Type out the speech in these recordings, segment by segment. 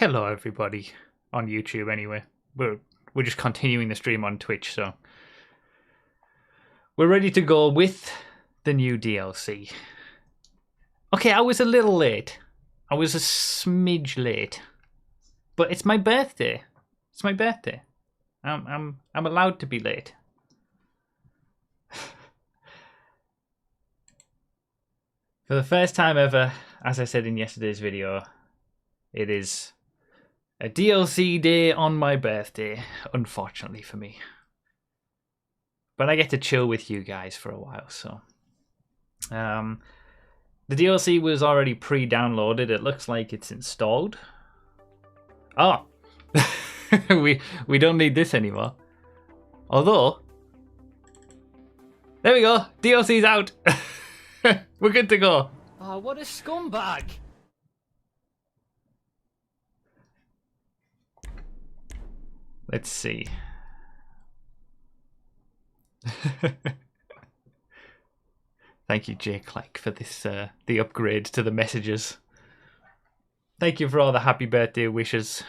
Hello everybody on YouTube anyway. We're just continuing the stream on Twitch, so we're ready to go with the new DLC. Okay, I was a little late. I was a smidge late. But it's my birthday. It's my birthday. I'm allowed to be late. For the first time ever, as I said in yesterday's video, it is a DLC day on my birthday, unfortunately for me. But I get to chill with you guys for a while, so. The DLC was already pre-downloaded. It looks like it's installed. Oh! we don't need this anymore. Although, there we go! DLC's out! We're good to go. Oh, what a scumbag! Let's see. Thank you, Jake Like, for this the upgrade to the messages. Thank you for all the happy birthday wishes.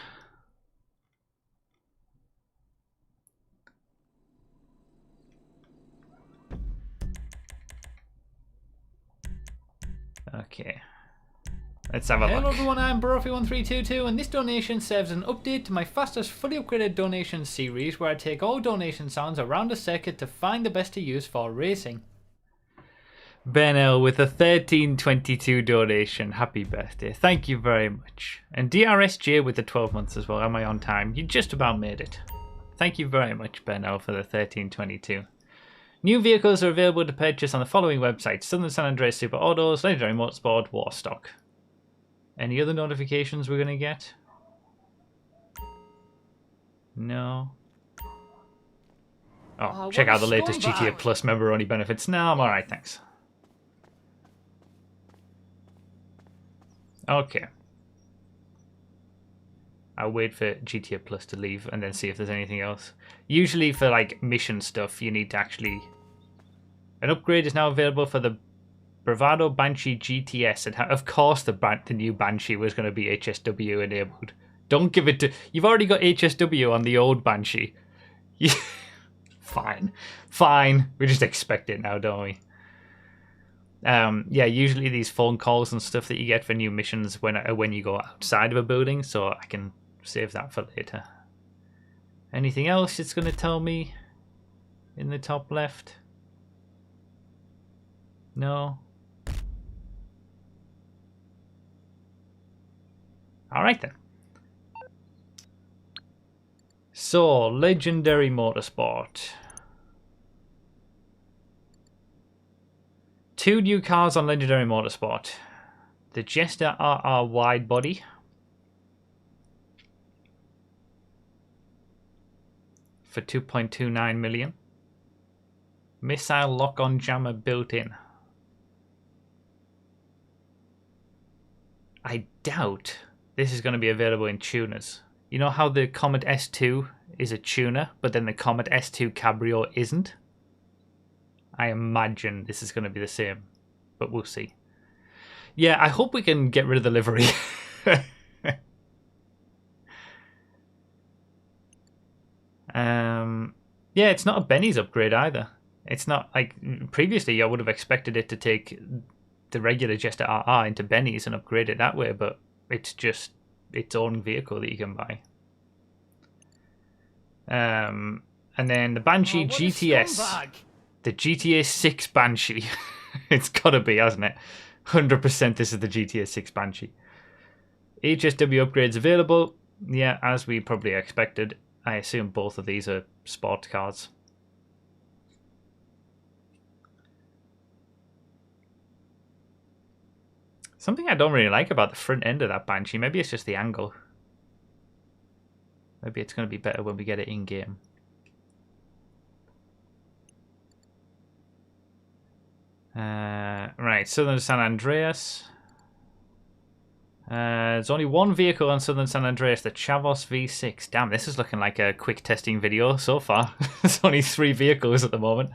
Okay. Let's have a look. Hello everyone, I'm Burofy1322 and this donation serves as an update to my fastest fully upgraded donation series where I take all donation sounds around a circuit to find the best to use for racing. Ben L with a 1322 donation. Happy birthday. Thank you very much. And DRSJ with the 12 months as well. Am I on time? You just about made it. Thank you very much, Ben L, for the 1322. New vehicles are available to purchase on the following websites: Southern San Andreas Super Autos, Legendary Motorsport, Warstock. Any other notifications we're going to get? No. Oh, check out the latest GTA Plus member-only benefits. No, I'm alright, thanks. Okay. I'll wait for GTA Plus to leave and then see if there's anything else. Usually for like mission stuff, you need to actually... An upgrade is now available for the Bravado Banshee GTS, and of course the new Banshee was going to be HSW enabled. Don't give it to... You've already got HSW on the old Banshee. Fine. Fine. We just expect it now, don't we? Yeah, usually these phone calls and stuff that you get for new missions when you go outside of a building, so I can save that for later. Anything else it's going to tell me in the top left? No. Alright then. So, Legendary Motorsport. 2 new cars on Legendary Motorsport. The Jester RR wide body. For 2.29 million. Missile lock-on jammer built in. I doubt this is going to be available in tuners. You know how the Comet S2 is a tuner, but then the Comet S2 Cabrio isn't? I imagine this is going to be the same, but we'll see. Yeah, I hope we can get rid of the livery. Yeah, it's not a Benny's upgrade either. It's not like previously I would have expected it to take the regular Jester RR into Benny's and upgrade it that way, but it's just its own vehicle that you can buy. And then the Banshee GTS. The GTA 6 Banshee. It's gotta be, hasn't it? 100% this is the GTA 6 Banshee. HSW upgrades available. Yeah, as we probably expected. I assume both of these are sport cars. Something I don't really like about the front end of that Banshee. Maybe it's just the angle. Maybe it's going to be better when we get it in-game. Right, Southern San Andreas. There's only one vehicle on Southern San Andreas, the Chavos V6. Damn, this is looking like a quick testing video so far. There's only 3 vehicles at the moment.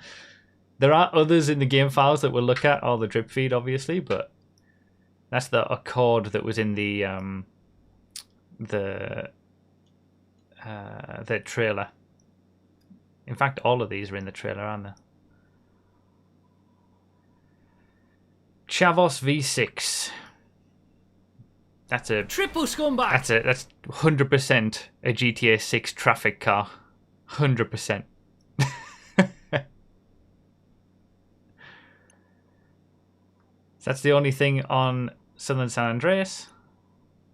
There are others in the game files that we'll look at, all the drip feed obviously, but that's the Accord that was in the the trailer. In fact, all of these are in the trailer, aren't they? Chavos V6. That's a triple scumbag. That's 100% a GTA 6 traffic car. 100%. That's the only thing on Southern San Andreas.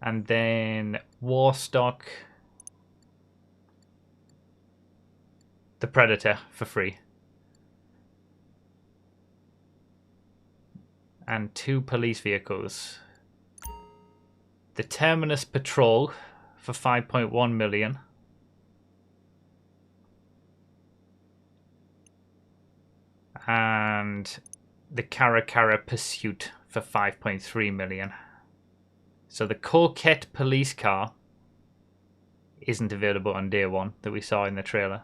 And then Warstock, the Predator for free. And 2 police vehicles. The Terminus Patrol for 5.1 million. And the Cara Pursuit for 5.3 million. So the Coquette police car isn't available on day one that we saw in the trailer.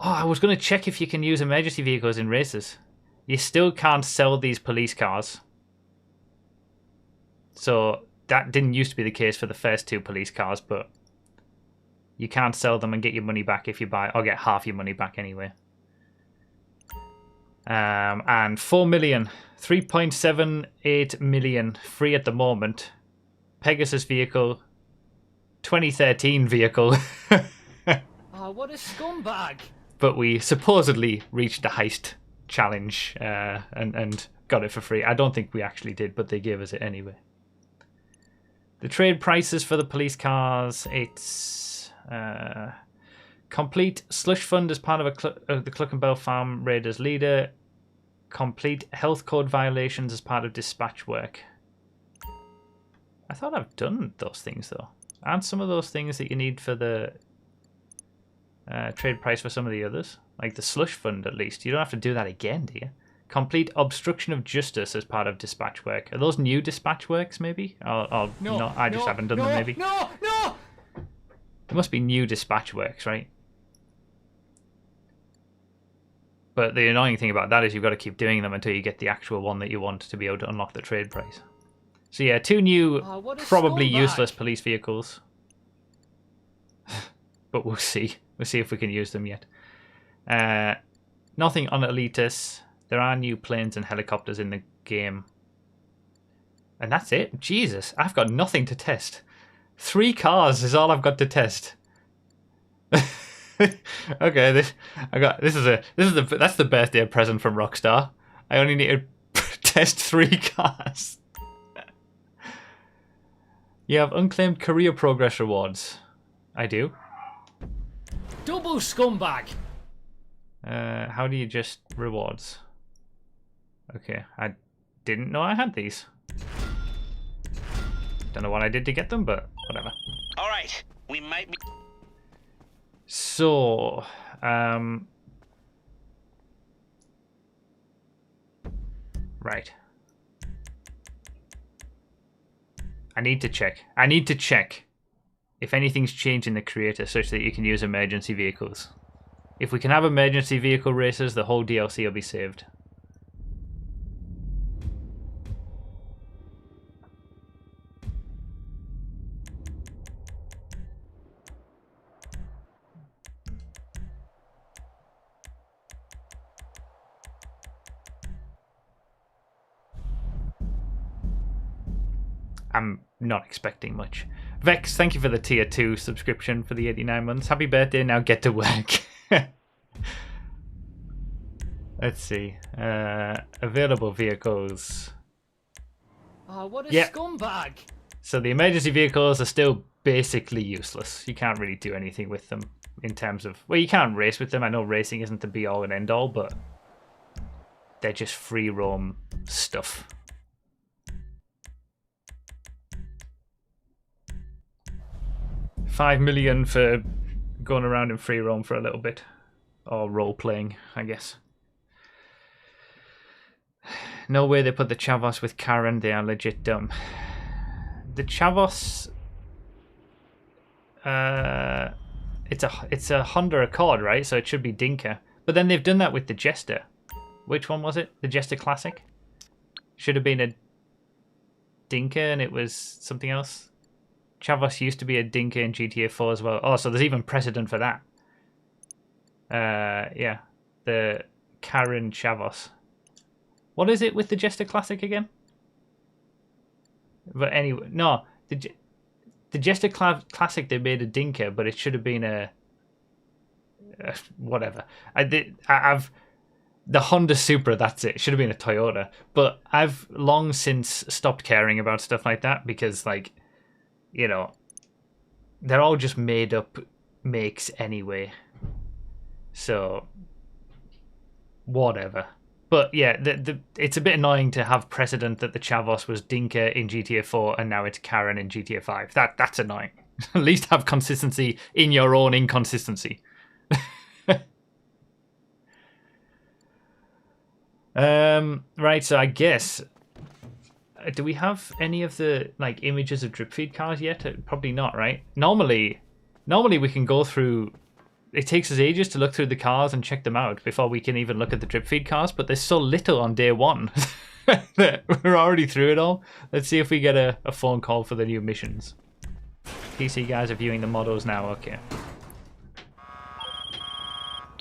Oh, I was going to check if you can use emergency vehicles in races. You still can't sell these police cars. So that didn't used to be the case for the first 2 police cars, but you can't sell them and get your money back if you buy, or get half your money back anyway. And 4 million, 3.78 million free at the moment. Pegasus vehicle, 2013 vehicle. Oh, what a scumbag! But we supposedly reached the heist challenge and got it for free. I don't think we actually did, but they gave us it anyway. The trade prices for the police cars, it's complete slush fund as part of the Cluckenbell Farm Raiders leader. Complete health code violations as part of dispatch work. I thought I've done those things though. Aren't some of those things that you need for the trade price for some of the others? Like the slush fund at least. You don't have to do that again, do you? Complete obstruction of justice as part of dispatch work. Are those new dispatch works maybe? I just haven't done them maybe. No! There must be new dispatch works, right? But the annoying thing about that is you've got to keep doing them until you get the actual one that you want to be able to unlock the trade price. So yeah, 2 new, probably useless police vehicles. But we'll see. We'll see if we can use them yet. Nothing on Elitis. There are new planes and helicopters in the game. And that's it. Jesus, I've got nothing to test. 3 cars is all I've got to test. Okay, that's the birthday present from Rockstar. I only need to test 3 cars. You have unclaimed career progress rewards. I do. Double scumbag. How do you just rewards? Okay, I didn't know I had these. Don't know what I did to get them, but whatever. All right, we might be. So, right. I need to check if anything's changed in the creator such that you can use emergency vehicles. If we can have emergency vehicle races, the whole DLC will be saved. I'm not expecting much. Vex, thank you for the tier 2 subscription for the 89 months. Happy birthday, now get to work. Let's see. Available vehicles. Oh, what a scumbag! So the emergency vehicles are still basically useless. You can't really do anything with them in terms of... Well, you can't race with them. I know racing isn't the be-all and end-all, but they're just free roam stuff. $5 million for going around in free roam for a little bit. Or role-playing, I guess. No way they put the Chavos with Karen. They are legit dumb. The Chavos... it's a Honda Accord, right? So it should be Dinka. But then they've done that with the Jester. Which one was it? The Jester Classic? Should have been a... Dinka and it was something else. Chavos used to be a Dinka in GTA 4 as well. Oh, so there's even precedent for that. Yeah, the Karen Chavos. What is it with the Jester Classic again? But anyway, no, the Jester Classic they made a Dinka, but it should have been a whatever. I've the Honda Supra. That's it. Should have been a Toyota. But I've long since stopped caring about stuff like that because, like, you know, they're all just made up makes anyway. So whatever. But yeah, it's a bit annoying to have precedent that the Chavos was Dinka in GTA 4 and now it's Karen in GTA 5. That's annoying. At least have consistency in your own inconsistency. Right, so I guess do we have any of the like images of drip feed cars yet? Probably not, right? Normally we can go through. It takes us ages to look through the cars and check them out before we can even look at the drip feed cars, but there's so little on day one that we're already through it all. Let's see if we get a phone call for the new missions. PC guys are viewing the models now, okay.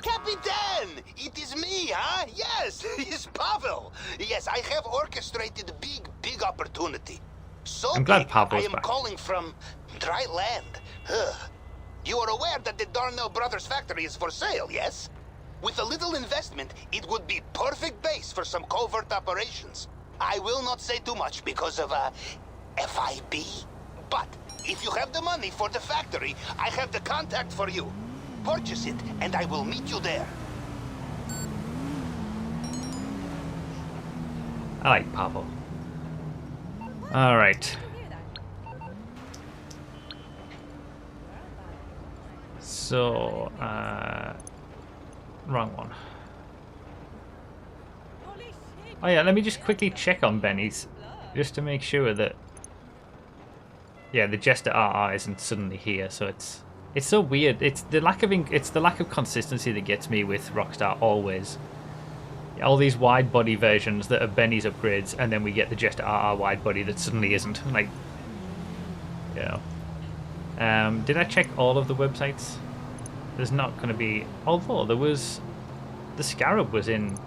Capitan! It is me, huh? Yes, it's Pavel. Yes, I have orchestrated a big opportunity. So I'm glad big, Pavel's I am back. calling from dry land. Ugh. You are aware that the Darnell Brothers factory is for sale, yes? With a little investment, it would be perfect base for some covert operations. I will not say too much because of FIB. But if you have the money for the factory, I have the contact for you. Purchase it, and I will meet you there. I like Pavel. Alright. So, wrong one. Oh yeah, let me just quickly check on Benny's, just to make sure that, yeah, the Jester RR isn't suddenly here. So it's so weird. It's the lack of consistency that gets me with Rockstar always. All these wide body versions that are Benny's upgrades, and then we get the Jester RR wide body that suddenly isn't. Like, you know. Did I check all of the websites? There's not going to be... Although there was... The Scarab was in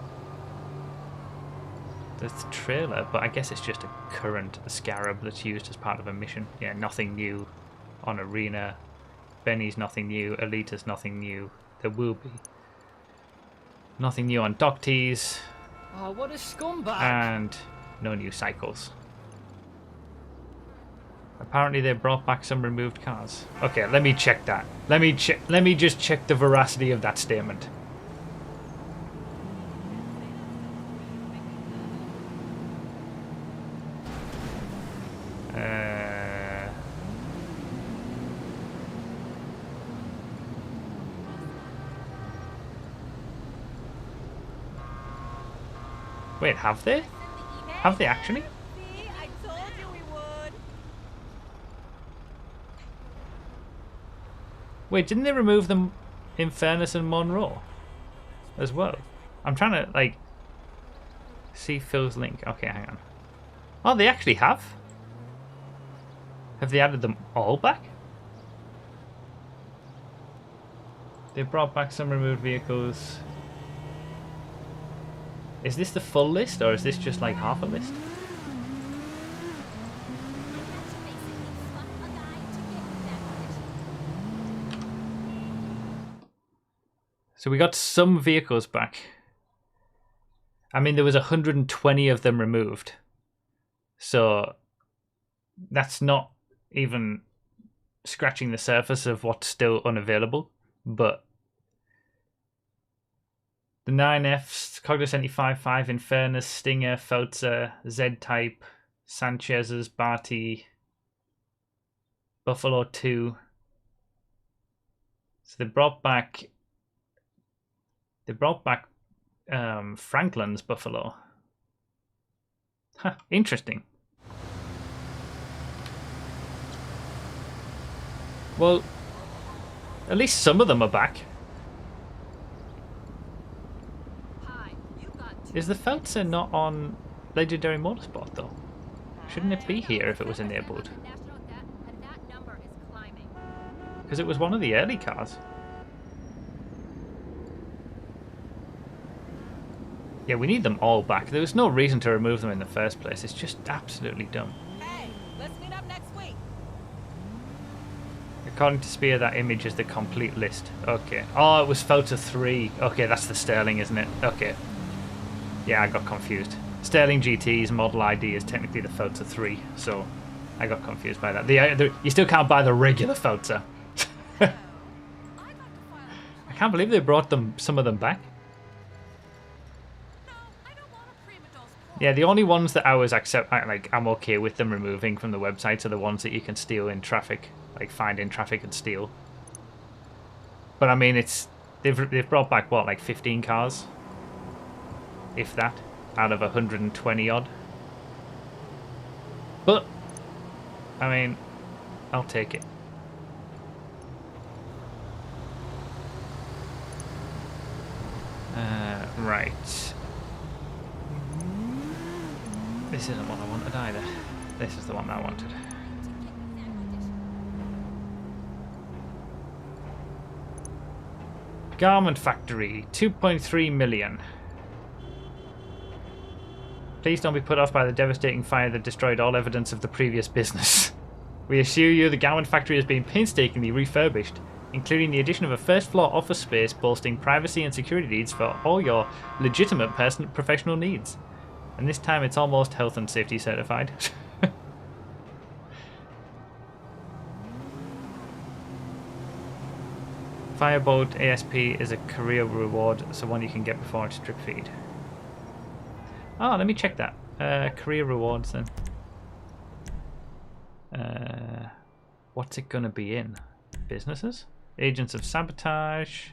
the trailer, but I guess it's just a current Scarab that's used as part of a mission. Yeah, nothing new on Arena. Benny's nothing new. Elita's nothing new. There will be. Nothing new on Dock Tees. Oh, what a scumbag! And no new cycles. Apparently they brought back some removed cars. Okay, let me check that. Let me just check the veracity of that statement. Wait, have they? Have they actually? I told you we would. Wait, didn't they remove them in Fairness and Monroe as well? I'm trying to, like, see Phil's link. Okay, hang on. Oh, they actually have? Have they added them all back? They brought back some removed vehicles. Is this the full list, or is this just like half a list? So we got some vehicles back. I mean, there was 120 of them removed. So that's not even scratching the surface of what's still unavailable. But the 9Fs, Cogda 75.5, In Fairness, Stinger, Feltzer, Z-Type, Sanchez's, Barty, Buffalo 2. So they brought back Franklin's Buffalo. Huh, interesting. Well, at least some of them are back. Is the Feltzer not on Legendary Motorsport though? Shouldn't it be here if it was enabled? Because it was one of the early cars. Yeah, we need them all back. There was no reason to remove them in the first place. It's just absolutely dumb. Hey, let's meet up next week. According to Spear, that image is the complete list. Okay. Oh, it was photo 3. Okay, that's the Sterling, isn't it? Okay. Yeah, I got confused. Sterling GT's model ID is technically the photo 3, so I got confused by that. You still can't buy the regular photo. I can't believe they brought some of them back. Yeah, the only ones that I was I'm okay with them removing from the website are the ones that you can steal in traffic, like find in traffic and steal. But I mean, they've brought back what, like 15 cars, if that, out of 120 odd. But I mean, I'll take it. Right. This isn't what I wanted either. This is the one I wanted. Garment factory, 2.3 million. Please don't be put off by the devastating fire that destroyed all evidence of the previous business. We assure you the garment factory has been painstakingly refurbished, including the addition of a first-floor office space boasting privacy and security needs for all your legitimate professional needs. And this time it's almost health and safety certified. Firebolt ASP is a career reward, so one you can get before it's drip feed. Oh, let me check that. Career rewards then. What's it gonna be in? Businesses? Agents of Sabotage.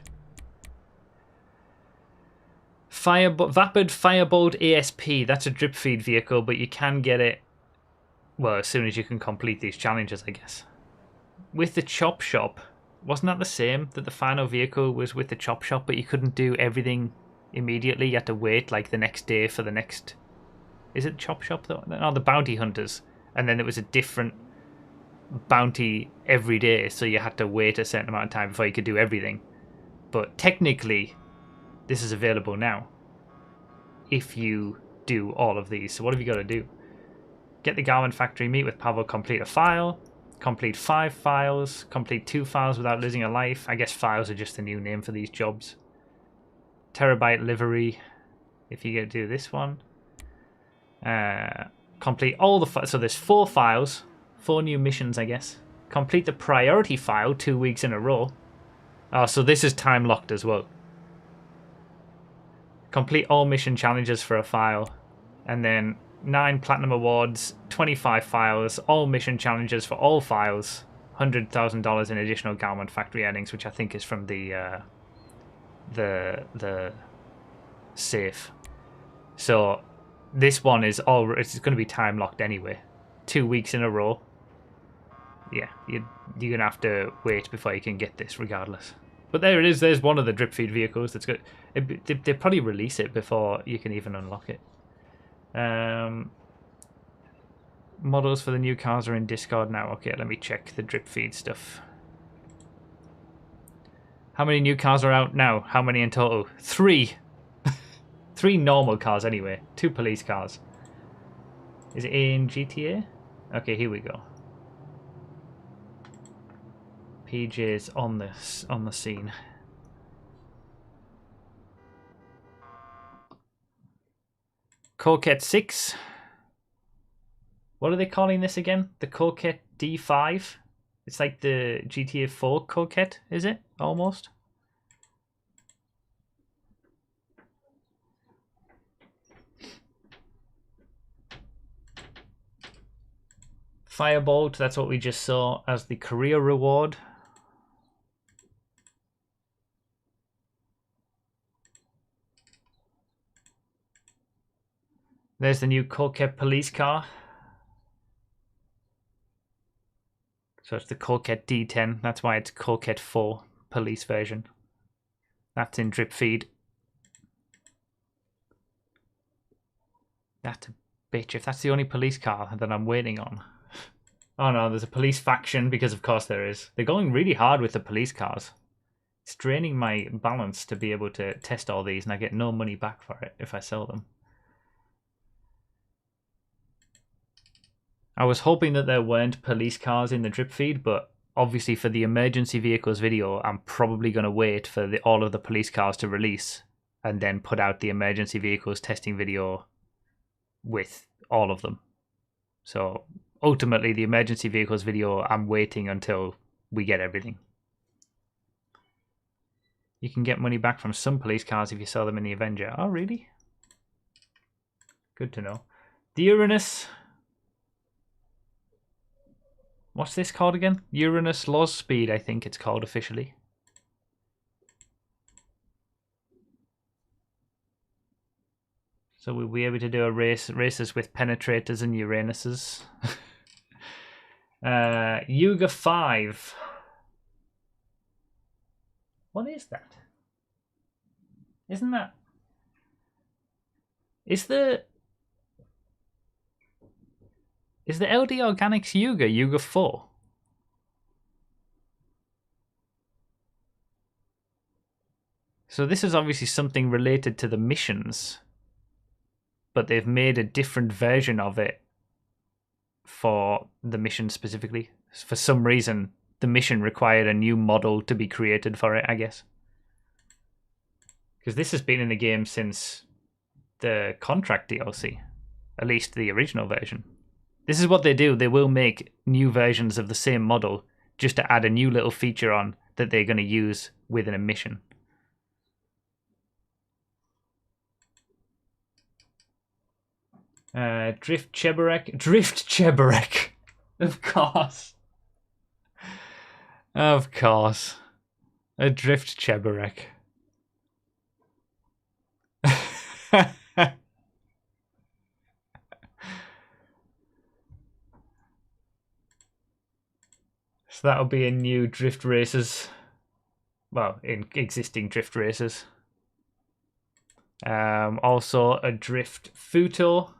Vapid Firebolt ASP. That's a drip feed vehicle, but you can get it, well, as soon as you can complete these challenges, I guess. With the Chop Shop, wasn't that the same? That the final vehicle was with the Chop Shop, but you couldn't do everything immediately. You had to wait like the next day for the next... Is it Chop Shop though? No, the Bounty Hunters. And then it was a different bounty every day, so you had to wait a certain amount of time before you could do everything. But technically, this is available now if you do all of these. So what have you got to do? Get the garment factory, meet with Pavel, complete a file, complete 5 files, complete 2 files without losing a life. I guess files are just a new name for these jobs. Terabyte livery, if you get to do this one. Complete all the files. So there's 4 files, 4 new missions, I guess. Complete the priority file 2 weeks in a row. Oh, so this is time locked as well. Complete all mission challenges for a file. And then 9 platinum awards, 25 files, all mission challenges for all files, $100,000 in additional garment factory earnings, which I think is from the safe. So this one is it's going to be time locked anyway. 2 weeks in a row. Yeah, you're gonna have to wait before you can get this, regardless. But there it is. There's one of the drip feed vehicles. That's good. They probably release it before you can even unlock it. Models for the new cars are in Discord now. Okay, let me check the drip feed stuff. How many new cars are out now? How many in total? 3. 3 normal cars anyway. 2 police cars. Is it in GTA? Okay, here we go. PJ's on the scene. Coquette 6. What are they calling this again? The Coquette D5? It's like the GTA 4 Coquette, is it? Almost. Firebolt, that's what we just saw as the career reward. There's the new Coquette police car. So it's the Coquette D10. That's why it's Coquette 4 police version. That's in drip feed. That's a Bitch, if that's the only police car that I'm waiting on. Oh no, there's a police faction, because of course there is. They're going really hard with the police cars. It's draining my balance to be able to test all these, and I get no money back for it if I sell them. I was hoping that there weren't police cars in the drip feed, but obviously for the emergency vehicles video, I'm probably going to wait for all of the police cars to release and then put out the emergency vehicles testing video with all of them. So ultimately, the emergency vehicles video, I'm waiting until we get everything. You can get money back from some police cars if you sell them in the Avenger. Oh, really? Good to know. The Uranus. What's this called again? Uranus Loz Speed, I think it's called officially. So we'll be able to do a races with penetrators and Uranuses. Yuga 5. What is that? Isn't that... Is the LD Organics Yuga 4? So this is obviously something related to the missions, but they've made a different version of it for the mission specifically. For some reason, the mission required a new model to be created for it, I guess. Because this has been in the game since the Contract DLC, at least the original version. This is what they do. They will make new versions of the same model just to add a new little feature on that they're going to use within a mission. Drift Cheburek. Drift Cheburek. Of course. Of course. A Drift Cheburek. So that'll be in new drift races. Well, in existing drift races. Also a Drift Futo.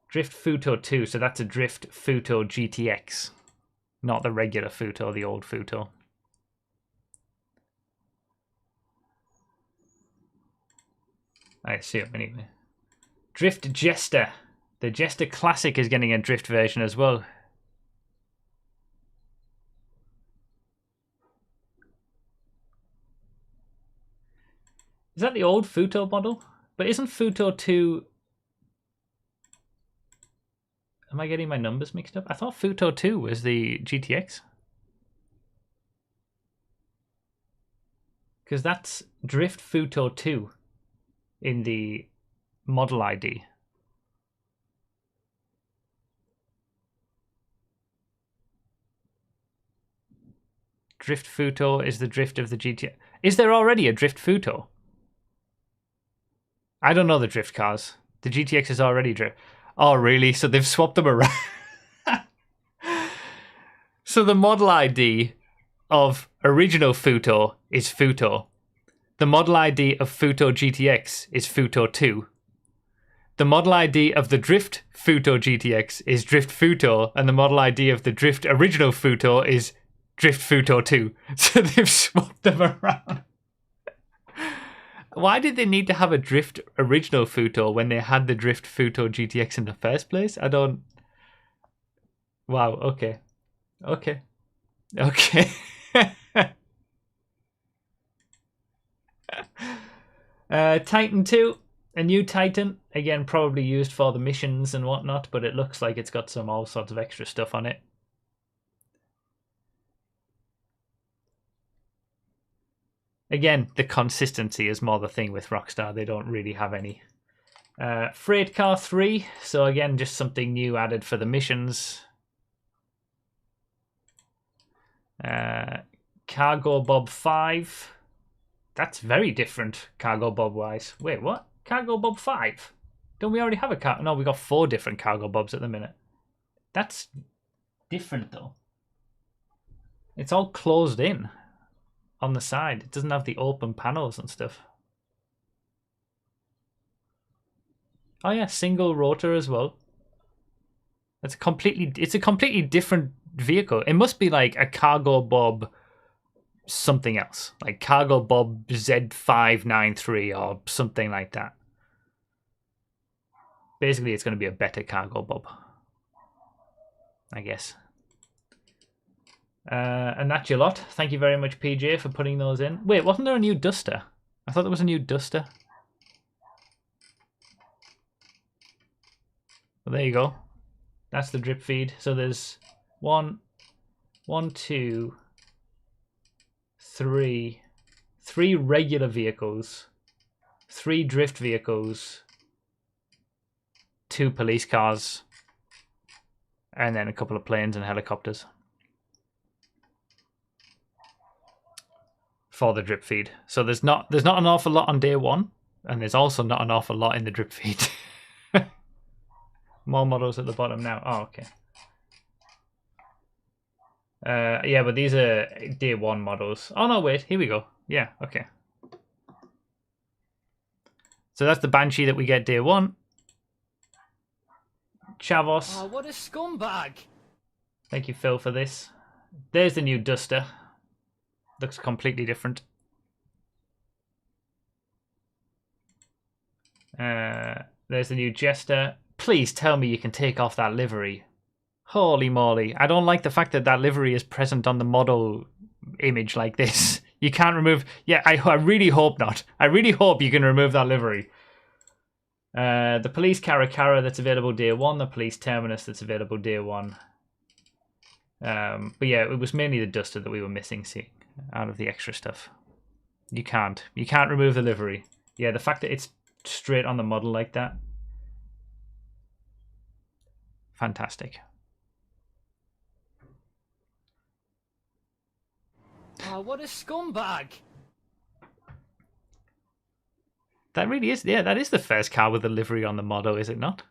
Drift Futo 2, so that's a Drift Futo GTX. Not the regular Futo, the old Futo. I assume, anyway. Drift Jester. The Jester Classic is getting a drift version as well. Is that the old Futo model? But isn't Futo 2... Am I getting my numbers mixed up? I thought Futo 2 was the GTX. Because that's Drift Futo 2 in the model ID. Drift Futo is the drift of the GTX. Is there already a Drift Futo? I don't know the drift cars. The GTX is already drift. Oh, really? So they've swapped them around. So the model ID of original Futo is Futo. The model ID of Futo GTX is Futo 2. The model ID of the Drift Futo GTX is Drift Futo, and the model ID of the Drift original Futo is Drift Futo 2. So they've swapped them around. Why did they need to have a Drift original Futo when they had the Drift Futo GTX in the first place? I don't... Wow, okay. Okay. Okay. Titan 2. A new Titan. Again, probably used for the missions and whatnot, but it looks like it's got some all sorts of extra stuff on it. Again, the consistency is more the thing with Rockstar. They don't really have any. Freight Car 3. So again, just something new added for the missions. Cargo Bob 5. That's very different, Cargo Bob wise. Wait, what? Cargo Bob 5? Don't we already have a car? No, we got 4 different Cargo Bobs at the minute. That's different though. It's all closed in on the side. It doesn't have the open panels and stuff. Oh yeah, single rotor as well. It's a completely different vehicle. It must be like a Cargo Bob something else. Like Cargo Bob Z593 or something like that. Basically, it's going to be a better Cargo Bob, I guess. And that's your lot. Thank you very much, PJ, for putting those in. Wait, wasn't there a new Duster? I thought there was a new Duster. Well, there you go. That's the drip feed. So there's one, two, three regular vehicles, 3 drift vehicles, 2 police cars, and then a couple of planes and helicopters for the drip feed. So there's not an awful lot on day 1, and there's also not an awful lot in the drip feed. More models at the bottom now. Oh, okay. Yeah, but these are day 1 models. Oh no, wait, here we go. Yeah, okay. So that's the Banshee that we get day 1. Chavos. Oh, what a scumbag! Thank you, Phil, for this. There's the new Duster. Looks completely different. There's the new Jester. Please tell me you can take off that livery. Holy moly. I don't like the fact that that livery is present on the model image like this. You can't remove... Yeah, I really hope not. I really hope you can remove that livery. The police Caracara that's available day 1. The police Terminus that's available day 1. But yeah, it was mainly the Duster that we were missing, see, out of the extra stuff. You can't remove the livery. Yeah, the fact that it's straight on the model like that. Fantastic. Oh, what a scumbag! That really is, yeah, that is the first car with a livery on the model, is it not?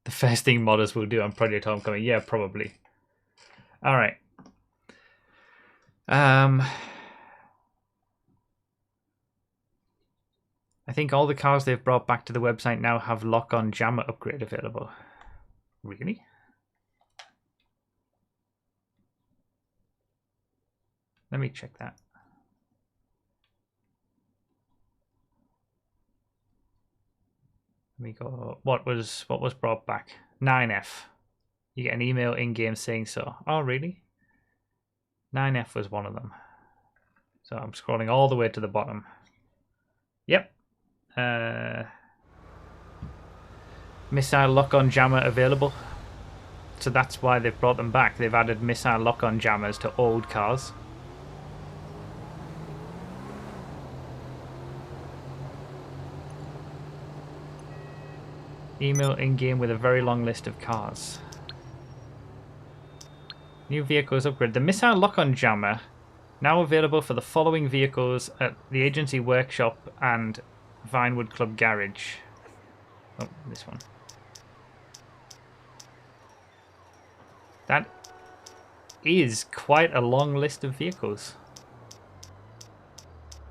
The first thing modders will do on Project Homecoming. Yeah, probably. All right. I think all the cars they've brought back to the website now have lock-on jammer upgrade available. Really? Let me check that. Let me go. What was brought back? 9F. You get an email in-game saying so. Oh, really? 9F was one of them. So I'm scrolling all the way to the bottom. Yep. Missile lock-on jammer available. So that's why they've brought them back. They've added missile lock-on jammers to old cars. Email in-game with a very long list of cars. New vehicles upgrade. The missile lock-on jammer now available for the following vehicles at the agency workshop and Vinewood Club garage. Oh, this one. That is quite a long list of vehicles.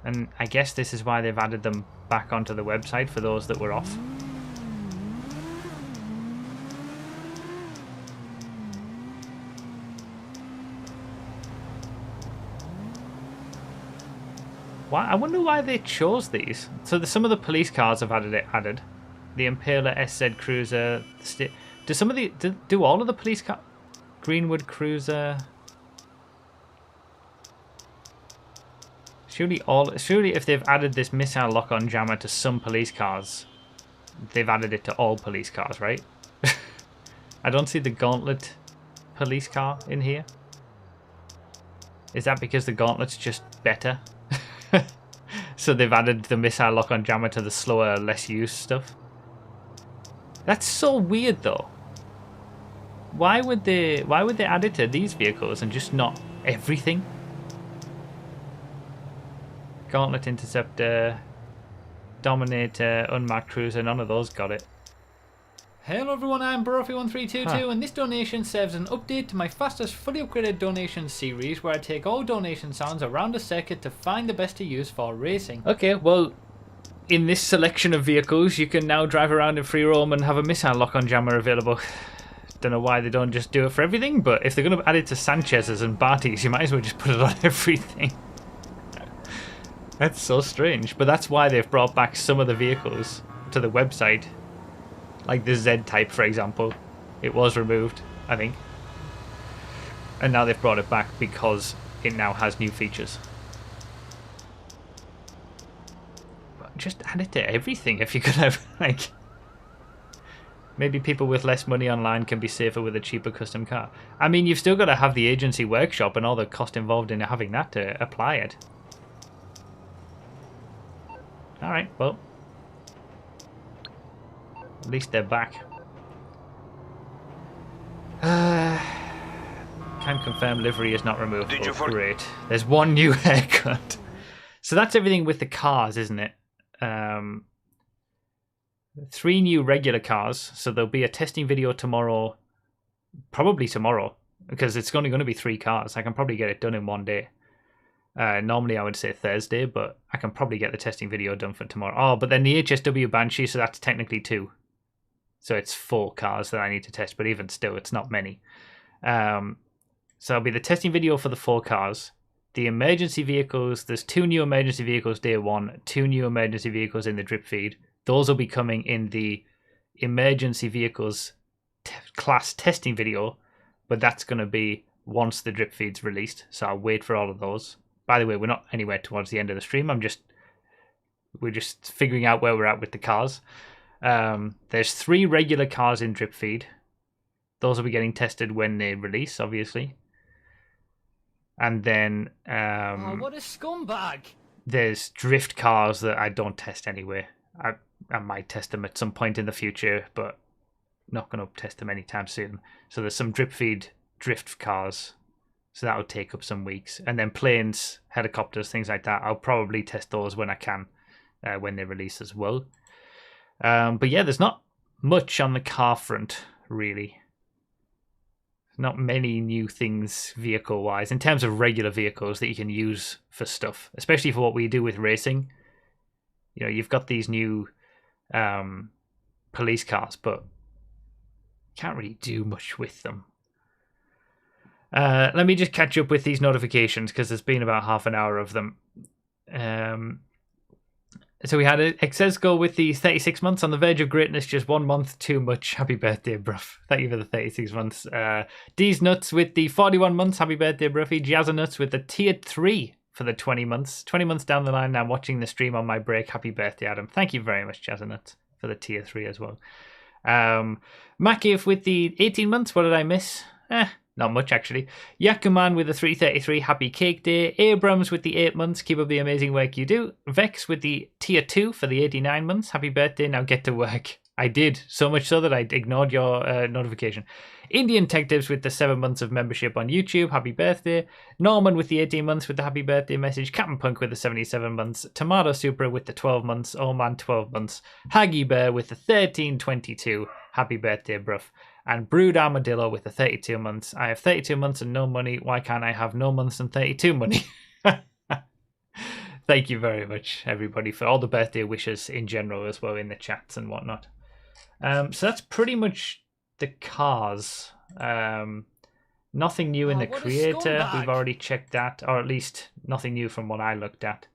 And I guess this is why they've added them back onto the website for those that were off. Why? I wonder why they chose these. So some of the police cars have added. The Impaler SZ Cruiser. Do all of the police cars? Greenwood Cruiser. Surely if they've added this missile lock-on jammer to some police cars, they've added it to all police cars, right? I don't see the Gauntlet police car in here. Is that because the Gauntlet's just better? So they've added the missile lock-on jammer to the slower, less used stuff? That's so weird though. Why would they add it to these vehicles and just not everything? Gauntlet Interceptor, Dominator, Unmarked Cruiser, none of those got it. Hello everyone, I'm Burofy1322 and this donation serves as an update to my fastest fully upgraded donation series where I take all donation sounds around a circuit to find the best to use for racing. Okay, well, in this selection of vehicles, you can now drive around in free roam and have a missile lock-on jammer available. Don't know why they don't just do it for everything, but if they're going to add it to Sanchez's and Barty's, you might as well just put it on everything. That's so strange, but that's why they've brought back some of the vehicles to the website. Like the Z-Type, for example. It was removed, I think. And now they've brought it back because it now has new features. But just add it to everything if you could have, like... Maybe people with less money online can be safer with a cheaper custom car. I mean, you've still got to have the agency workshop and all the cost involved in having that to apply it. Alright, well. At least they're back. Can confirm livery is not removed. Great. There's one new haircut. So that's everything with the cars, isn't it? 3 new regular cars. So there'll be a testing video tomorrow. Probably tomorrow. Because it's only going to be 3 cars. I can probably get it done in one day. Normally I would say Thursday, but I can probably get the testing video done for tomorrow. Oh, but then the HSW Banshee, so that's technically 2. So it's 4 cars that I need to test, but even still, it's not many. So it'll be the testing video for the 4 cars. The emergency vehicles, there's 2 new emergency vehicles day 1, 2 new emergency vehicles in the drip feed. Those will be coming in the emergency vehicles class testing video, but that's going to be once the drip feed's released. So I'll wait for all of those. By the way, we're not anywhere towards the end of the stream. We're just figuring out where we're at with the cars. There's 3 regular cars in drip feed. Those will be getting tested when they release, obviously. And then Oh, what a scumbag! There's drift cars that I don't test anyway. I might test them at some point in the future, but not going to test them anytime soon. So there's some drip feed drift cars. So that'll take up some weeks. And then planes, helicopters, things like that. I'll probably test those when I can, when they release as well. But yeah, there's not much on the car front, really. Not many new things vehicle-wise in terms of regular vehicles that you can use for stuff, especially for what we do with racing. You know, you've got these new police cars, but you can't really do much with them. Let me just catch up with these notifications because there's been about half an hour of them. So we had Exesco with the 36 months on the verge of greatness, just 1 month too much. Happy birthday, bruv. Thank you for the 36 months. D's Nuts with the 41 months. Happy birthday, bruffy. Jazza Nuts with the tier 3 for the 20 months. 20 months down the line now, watching the stream on my break. Happy birthday, Adam. Thank you very much, Jazza Nuts, for the tier 3 as well. Makif with the 18 months. What did I miss? Not much, actually. Yakuman with the 333, happy cake day. Abrams with the 8 months, keep up the amazing work you do. Vex with the tier 2 for the 89 months, happy birthday, now get to work. I did, so much so that I ignored your notification. Indian Tech Tips with the 7 months of membership on YouTube, happy birthday. Norman with the 18 months with the happy birthday message. Captain Punk with the 77 months. Tomato Supra with the 12 months. Oh man, 12 months. Haggy Bear with the 1322, happy birthday, bruv. And Brood Armadillo with the 32 months. I have 32 months and no money. Why can't I have no months and 32 money? Thank you very much, everybody, for all the birthday wishes in general as well in the chats and whatnot. So that's pretty much the cars. Nothing new in the creator. We've already checked that, or at least nothing new from what I looked at.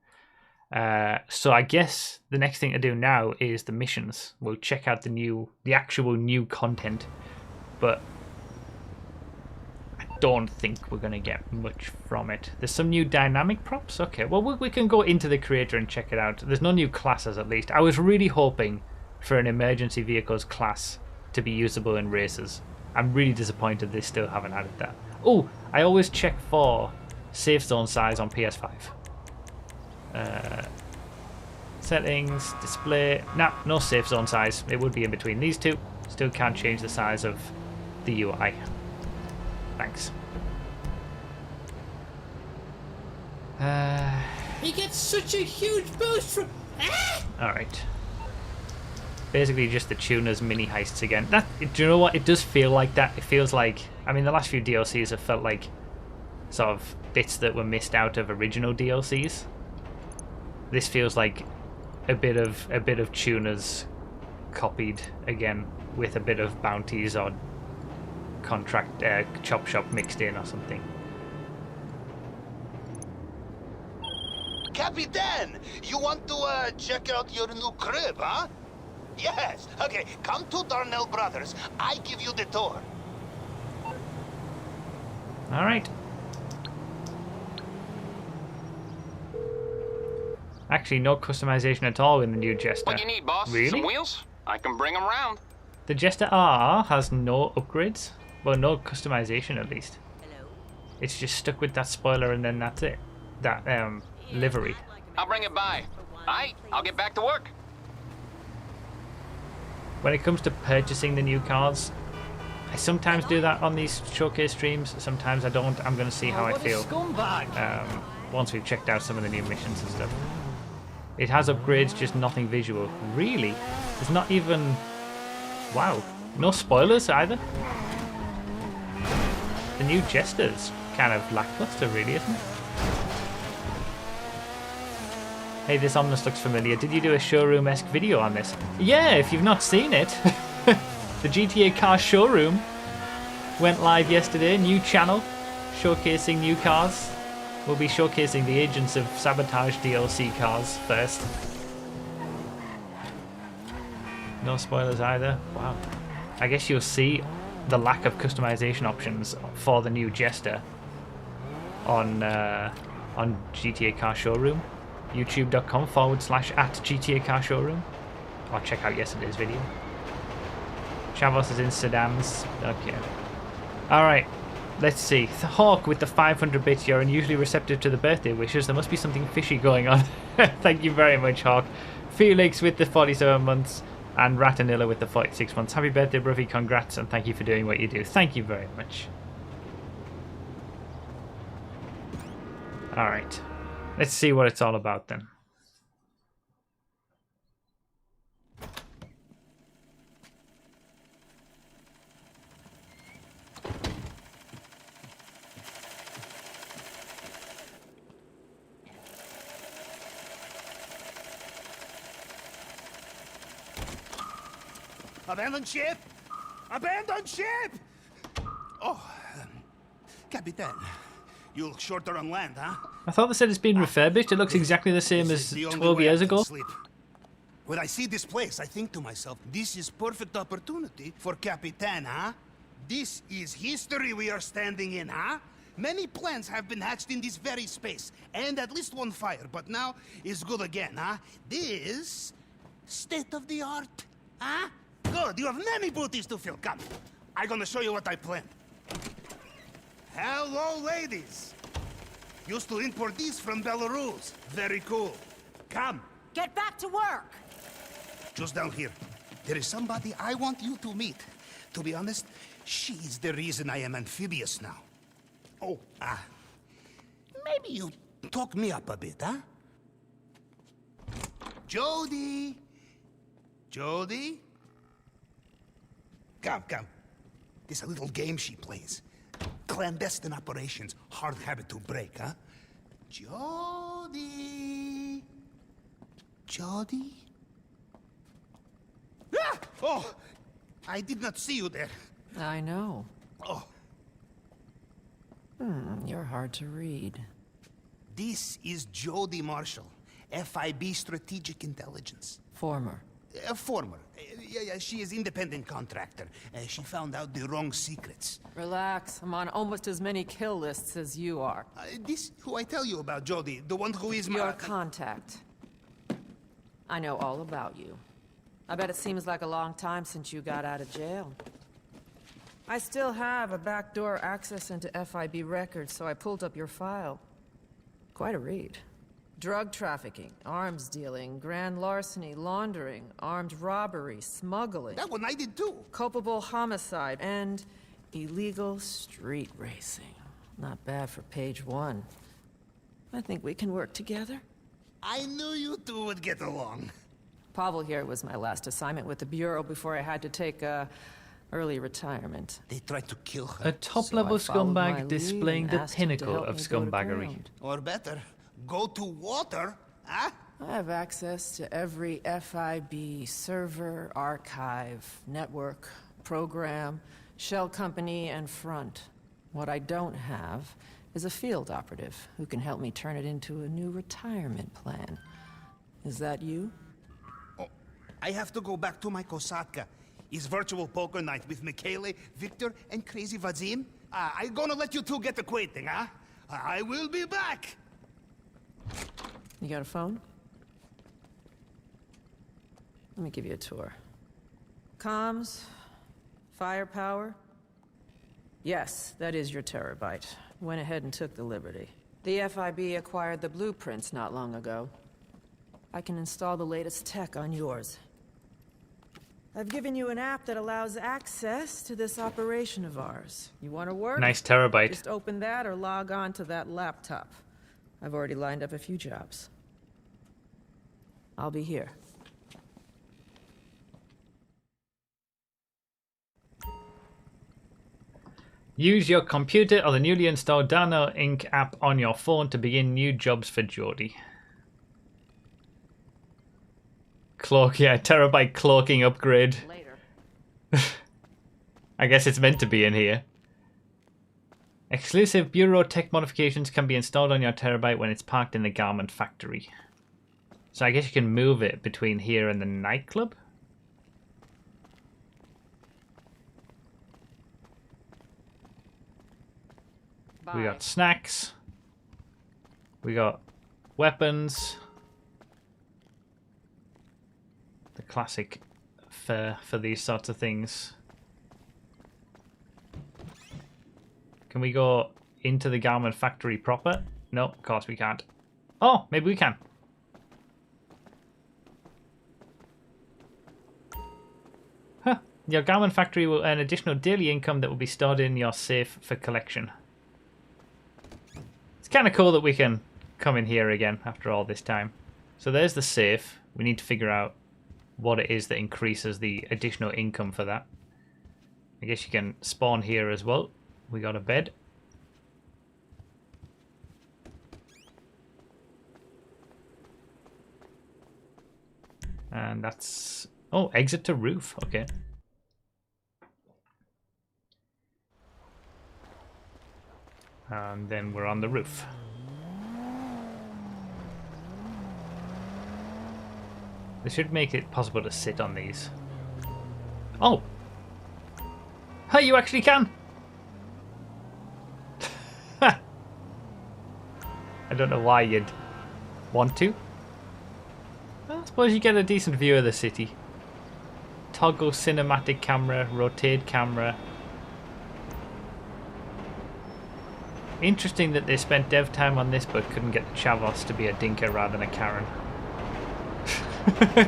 So I guess the next thing to do now is the missions. We'll check out the actual new content. But I don't think we're going to get much from it. There's some new dynamic props? Okay, well, we can go into the creator and check it out. There's no new classes, at least. I was really hoping for an emergency vehicles class to be usable in races. I'm really disappointed they still haven't added that. Oh, I always check for safe zone size on PS5. Settings, display. Nah, no safe zone size. It would be in between these two. Still can't change the size of the UI. Thanks. He gets such a huge boost from... Alright. Basically just the tuners mini heists again. Do you know what? It does feel like that. It feels like... I mean, the last few DLCs have felt like sort of bits that were missed out of original DLCs. This feels like a bit of tuners copied again with a bit of bounties or contract chop shop mixed in or something. Capitan, you want to check out your new crib, huh? Yes. Okay, come to Darnell Brothers. I give you the tour. All right. Actually, no customization at all in the new Jester. What do you need, boss? Really? Some wheels? I can bring them round. The Jester RR has no upgrades. Well, no customization at least. Hello? It's just stuck with that spoiler and then that's it. That livery. I'll bring it by. Aight, I'll get back to work. When it comes to purchasing the new cars, I sometimes do that on these showcase streams. Sometimes I don't. I'm going to see how I What a feel scumbag! once we've checked out some of the new missions and stuff. It has upgrades, just nothing visual. Really? There's not even... Wow. No spoilers either? The new Jester's kind of lackluster, really, isn't it? Hey, this Omnus looks familiar. Did you do a showroom-esque video on this? Yeah, if you've not seen it. The GTA Car Showroom went live yesterday. New channel, showcasing new cars. We'll be showcasing the Agents of Sabotage DLC cars first. No spoilers either. Wow. I guess you'll see the lack of customization options for the new Jester on GTA Car Showroom. YouTube.com/@GTA Car Showroom. Or check out yesterday's video. Chavos is in sedans. Okay. Alright. Let's see. The Hawk with the 500 bits. You're unusually receptive to the birthday wishes. There must be something fishy going on. Thank you very much, Hawk. Felix with the 47 months. And Ratanilla with the 46 months. Happy birthday, Bruffy. Congrats and thank you for doing what you do. Thank you very much. Alright. Let's see what it's all about then. Abandoned ship! Abandoned ship! Oh, Capitan, you look shorter on land, huh? I thought they said it's been refurbished. It looks exactly the same as 12 years ago. When I see this place, I think to myself, this is perfect opportunity for Capitan, huh? This is history we are standing in, huh? Many plans have been hatched in this very space, and at least one fire, but now is good again, huh? This state of the art, huh? Good, you have many booties to fill. Come, I'm gonna show you what I planned. Hello, ladies. Used to import these from Belarus. Very cool. Come. Get back to work! Just down here. There is somebody I want you to meet. To be honest, she is the reason I am amphibious now. Oh, maybe you talk me up a bit, huh? Jody. Jody? Come, come. This a little game she plays. Clandestine operations. Hard habit to break, huh? Jody. Jody? Ah! Oh! I did not see you there. I know. Oh, You're hard to read. this is Jody Marshall, FIB Strategic Intelligence. Former. Former. Yeah, she is independent contractor. She found out the wrong secrets. Relax. I'm on almost as many kill lists as you are. This who I tell you about, Jody, the one who is my... Your contact. I know all about you. I bet it seems like a long time since you got out of jail. I still have a backdoor access into FIB records, so I pulled up your file. Quite a read. Drug trafficking, arms dealing, grand larceny, laundering, armed robbery, smuggling, That one I did too. culpable homicide, and illegal street racing. Not bad for page 1. I think we can work together. I knew you two would get along. Pavel here was my last assignment with the Bureau before I had to take early retirement. They tried to kill her. A top-level So I followed my scumbag lead displaying and the asked him to pinnacle help of me go to scumbaggery. ground. Or better, go to water, huh? I have access to every FIB server, archive, network, program, shell company, and front. What I don't have is a field operative who can help me turn it into a new retirement plan. Is that you? Oh, I have to go back to my Kosatka. It's virtual poker night with Michele, Victor, and Crazy Vadzim. I'm gonna let you two get acquainted, huh? I will be back! You got a phone? Let me give you a tour. Comms? Firepower? Yes, that is your terabyte. Went ahead and took the liberty. The FIB acquired the blueprints not long ago. I can install the latest tech on yours. I've given you an app that allows access to this operation of ours. You want to work? Nice terabyte. Just open that or log on to that laptop. I've already lined up a few jobs. I'll be here. Use your computer or the newly installed Dano Inc. app on your phone to begin new jobs for Jody. Cloak, yeah, terabyte cloaking upgrade. Later. I guess it's meant to be in here. Exclusive Bureau tech modifications can be installed on your terabyte when it's parked in the garment factory. So I guess you can move it between here and the nightclub? We got snacks. We got weapons. The classic fare for these sorts of things. Can we go into the garment factory proper? No, of course we can't. Oh, maybe we can. Huh. Your garment factory will earn additional daily income that will be stored in your safe for collection. It's kind of cool that we can come in here again after all this time. So there's the safe. We need to figure out what it is that increases the additional income for that. I guess you can spawn here as well. We got a bed. And that's... oh, exit to roof. Okay. And then we're on the roof. This should make it possible to sit on these. Oh! Hey, you actually can! I don't know why you'd want to. Well, I suppose you get a decent view of the city. Toggle cinematic camera, rotate camera. Interesting that they spent dev time on this but couldn't get the Chavos to be a dinker rather than a Karen.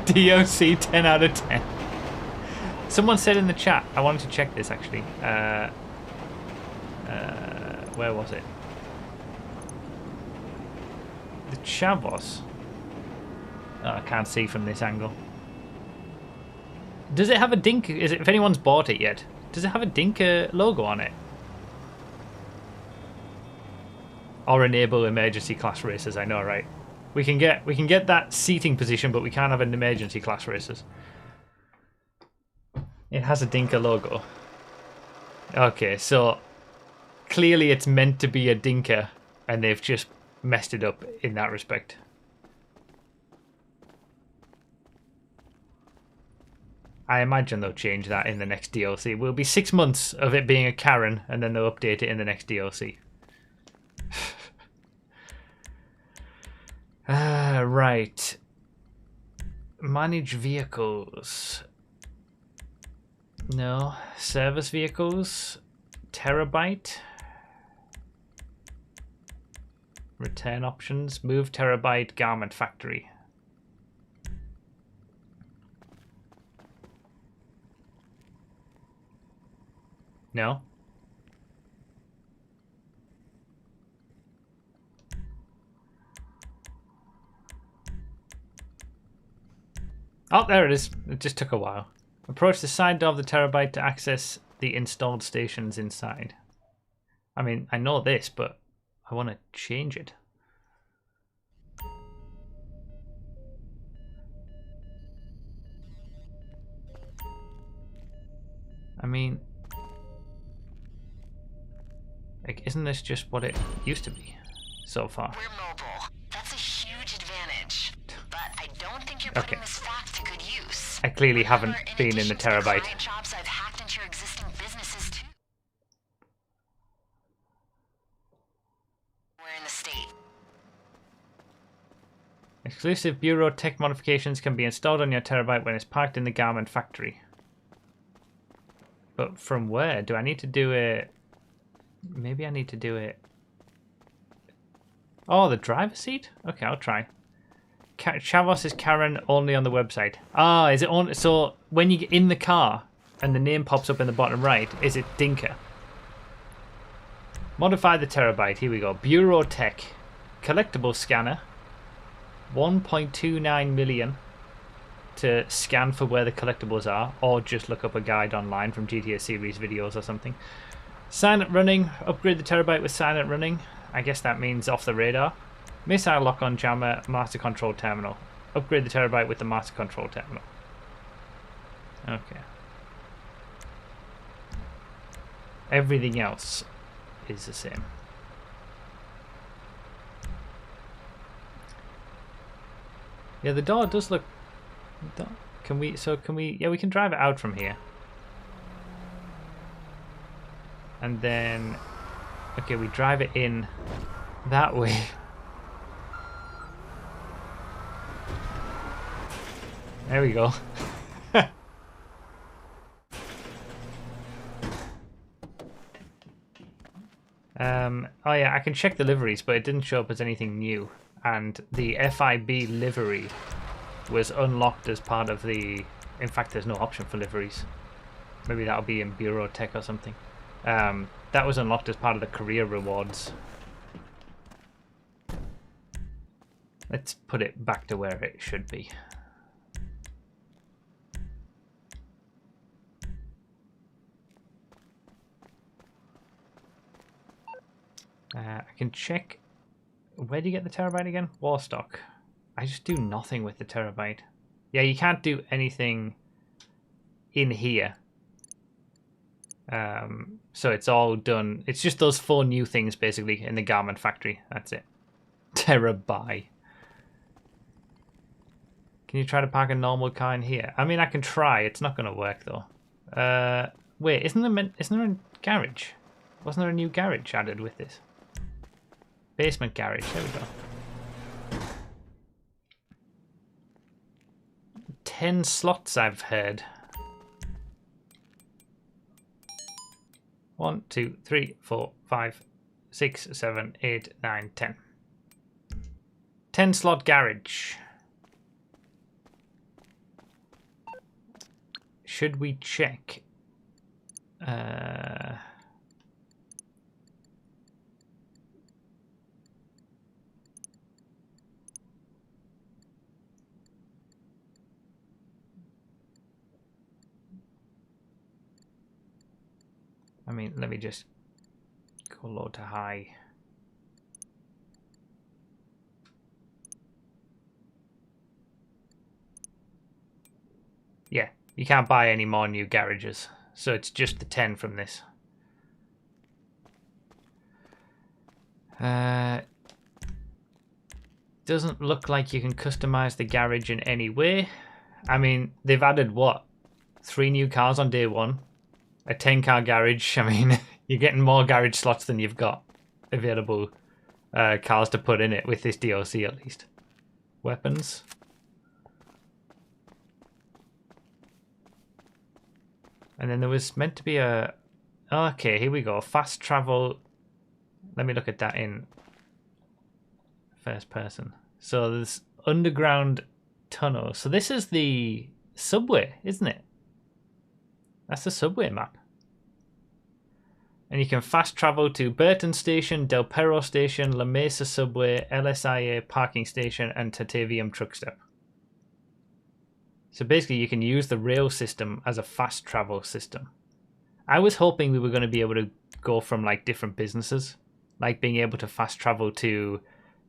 DOC 10 out of 10. Someone said in the chat, I wanted to check this actually. Where was it? The Chavos. Oh, I can't see from this angle. Does it have a Dinka? Is it, if anyone's bought it yet, does it have a Dinka logo on it? Or enable emergency class races? I know, right? We can get that seating position, but we can't have an emergency class races. It has a Dinka logo. Okay, so clearly it's meant to be a Dinka, and they've just messed it up in that respect. I imagine they'll change that in the next DLC. It will be 6 months of it being a Karen, and then they'll update it in the next DLC. Right. Manage vehicles. No. Service vehicles. Terabyte. Return options. Move terabyte garment factory. No. Oh, there it is. It just took a while. Approach the side door of the terabyte to access the installed stations inside. I mean, I know this, but I want to change it. I mean, like, isn't this just what it used to be so far? We're mobile. That's a huge advantage. But I don't think you're putting this fact to good use. I clearly haven't Remember, been in the addition to terabyte. client jobs, I've hacked into your existing businesses too. We're in the state. Exclusive Bureau tech modifications can be installed on your terabyte when it's parked in the garment factory. But from where? Do I need to do it? Maybe I need to do it. Oh, the driver's seat? Okay, I'll try. Chavos is Karen only on the website. Ah, is it on? So when you get in the car and the name pops up in the bottom right, is it Dinka? Modify the terabyte. Here we go. Bureau Tech. Collectible scanner. 1.29 million to scan for where the collectibles are, or just look up a guide online from GTA series videos or something. Silent running. Upgrade the terabyte with silent running. I guess that means off the radar. Missile lock-on jammer, master control terminal. Upgrade the terabyte with the master control terminal. Okay. Everything else is the same. Yeah, the door does look... Can we... Yeah, we can drive it out from here. And then... Okay, we drive it in that way. There we go. Oh yeah, I can check the liveries, but it didn't show up as anything new. And the FIB livery was unlocked as part of the... In fact, there's no option for liveries. Maybe that'll be in Bureau Tech or something. That was unlocked as part of the career rewards. Let's put it back to where it should be. I can check... Where do you get the terabyte again? Warstock. I just do nothing with the terabyte. Yeah, you can't do anything in here. So it's all done. It's just those 4 new things basically in the garment factory. That's it. Terabyte. Can you try to park a normal car in here? I mean, I can try. It's not going to work though. Wait, isn't there a garage? Wasn't there a new garage added with this? Basement garage. There we go. 10 slots I've heard. 1, 2, 3, 4, 5, 6, 7, 8, 9, 10. 10 slot garage. Should we check? I mean, let me just go low to high. Yeah, you can't buy any more new garages, so it's just the 10 from this. Doesn't look like you can customize the garage in any way. I mean, they've added what? 3 new cars on day 1. A 10-car garage. I mean, you're getting more garage slots than you've got available cars to put in it with this DLC at least. Weapons. And then there was meant to be a... Okay, here we go. Fast travel. Let me look at that in first person. So there's underground tunnel. So this is the subway, isn't it? That's the subway map. And you can fast travel to Burton Station, Del Perro Station, La Mesa Subway, LSIA Parking Station, and Tatavium Truck Stop. So basically you can use the rail system as a fast travel system. I was hoping we were going to be able to go from like different businesses. Like being able to fast travel to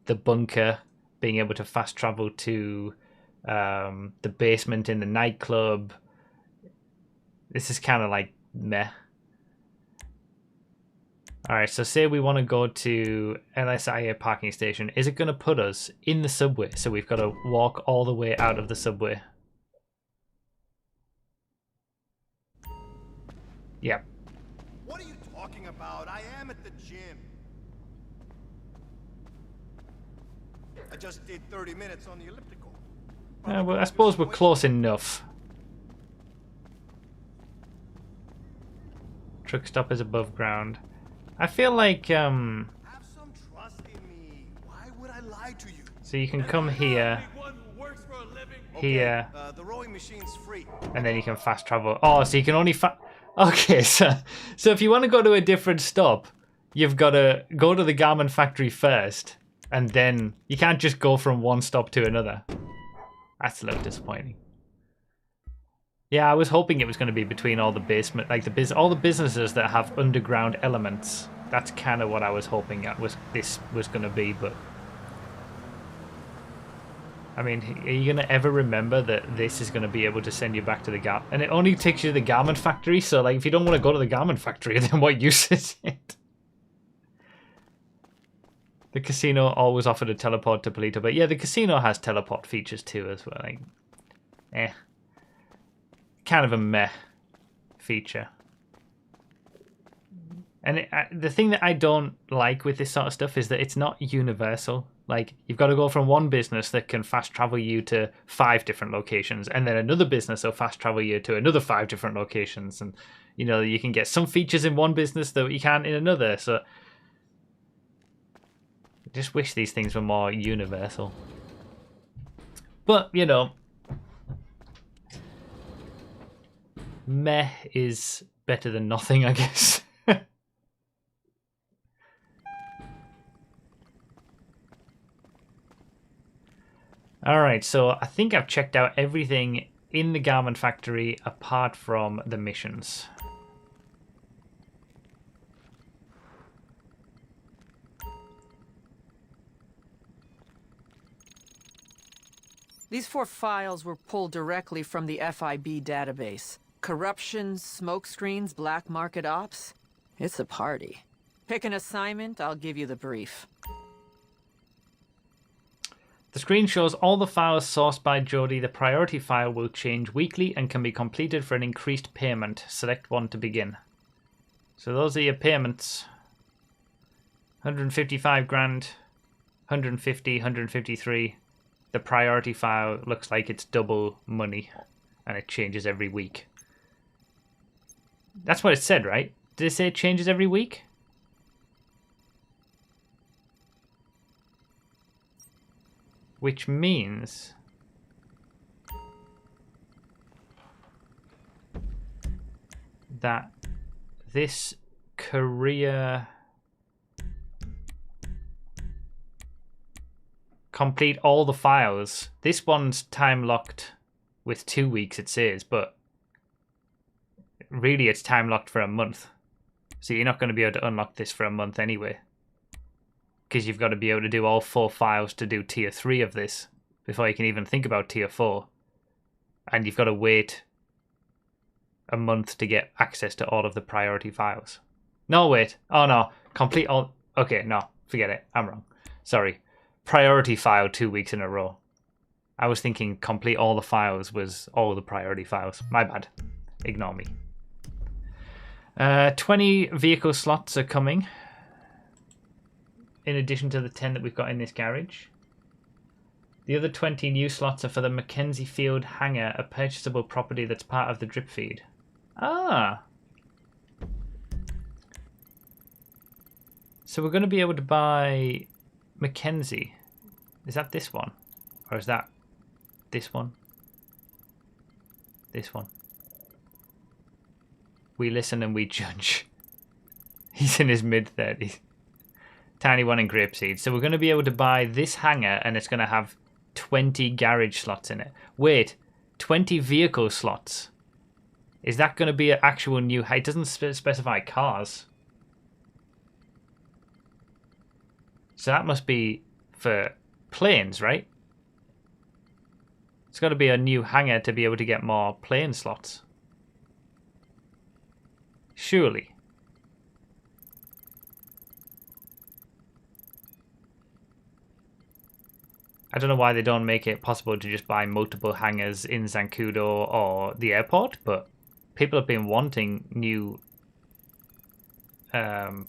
the bunker, being able to fast travel to the basement in the nightclub. This is kind of like meh. Alright, so say we want to go to LSIA parking station. Is it going to put us in the subway? So we've got to walk all the way out of the subway. Yep. What are you talking about? I am at the gym. I just did 30 minutes on the elliptical. Well, I suppose we're close enough. Truck stop is above ground. I feel like, Have some trust in me. Why would I lie to you? so you can come here, here, The rowing machine's free. and then you can fast travel. Oh, so you can only okay, so if you want to go to a different stop, you've got to go to the garment factory first, and then you can't just go from one stop to another. That's a little disappointing. Yeah, I was hoping it was going to be between all the basement, like all the businesses that have underground elements. That's kind of what I was hoping this was going to be, but I mean, are you going to ever remember that this is going to be able to send you back to the garment? And it only takes you to the garment factory, so like if you don't want to go to the garment factory, then what use is it? The casino always offered a teleport to Polito, but yeah, the casino has teleport features too as well. Like, kind of a meh feature. And the thing that I don't like with this sort of stuff is that it's not universal. Like, you've got to go from one business that can fast travel you to 5 different locations, and then another business will fast travel you to another 5 different locations. And, you know, you can get some features in one business that you can't in another. So, I just wish these things were more universal. But, you know, meh is better than nothing, I guess. Alright, so I think I've checked out everything in the garment factory apart from the missions. These 4 files were pulled directly from the FIB database. Corruption, smokescreens, black market ops. It's a party. Pick an assignment, I'll give you the brief. The screen shows all the files sourced by Jody. The priority file will change weekly and can be completed for an increased payment. Select one to begin. So those are your payments. 155 grand, 150, 153. The priority file looks like it's double money and it changes every week. That's what it said, right? Did it say it changes every week? Which means that this career complete all the files. This one's time locked with 2 weeks, it says, but really it's time locked for a month. So you're not going to be able to unlock this for a month anyway. Because you've got to be able to do all 4 files to do tier 3 of this before you can even think about tier 4. And you've got to wait a month to get access to all of the priority files. No, wait. Oh, no. Complete all... Okay, no. Forget it. I'm wrong. Sorry. Priority file 2 weeks in a row. I was thinking complete all the files was all the priority files. My bad. Ignore me. 20 vehicle slots are coming. In addition to the 10 that we've got in this garage. The other 20 new slots are for the Mackenzie Field hangar, a purchasable property that's part of the drip feed. Ah! So we're going to be able to buy Mackenzie. Is that this one? Or is that this one? This one. We listen and we judge. He's in his mid-30s. Tiny one in grapeseed. So we're going to be able to buy this hangar and it's going to have 20 garage slots in it. Wait, 20 vehicle slots. Is that going to be an actual new... It doesn't specify cars. So that must be for planes, right? It's got to be a new hangar to be able to get more plane slots. Surely. I don't know why they don't make it possible to just buy multiple hangars in Zancudo or the airport, but people have been wanting new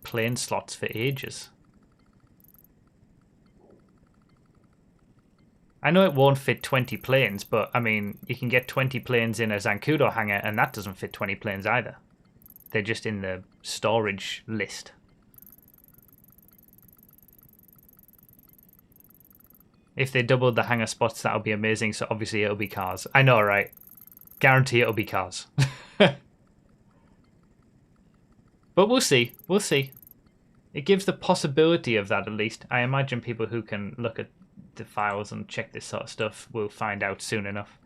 plane slots for ages. I know it won't fit 20 planes, but I mean, you can get 20 planes in a Zancudo hangar, and that doesn't fit 20 planes either. They're just in the storage list. If they doubled the hangar spots, that would be amazing, so obviously it'll be cars. I know, right? Guarantee it'll be cars. But we'll see. We'll see. It gives the possibility of that, at least. I imagine people who can look at the files and check this sort of stuff will find out soon enough.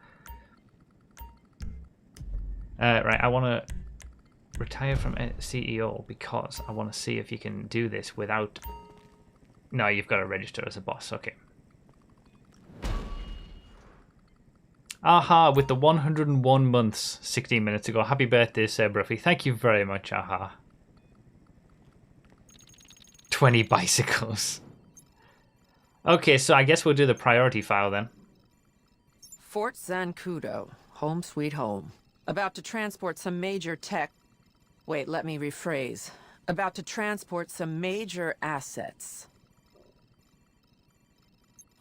Right, I want to retire from CEO because I want to see if you can do this without... No, you've got to register as a boss. Okay. Aha, with the 101 months 16 minutes ago. Happy birthday, Sir Bruffy. Thank you very much, Aha. 20 bicycles. Okay, so I guess we'll do the priority file then. Fort Zancudo, home sweet home. About to transport some major tech... Wait, let me rephrase. About to transport some major assets.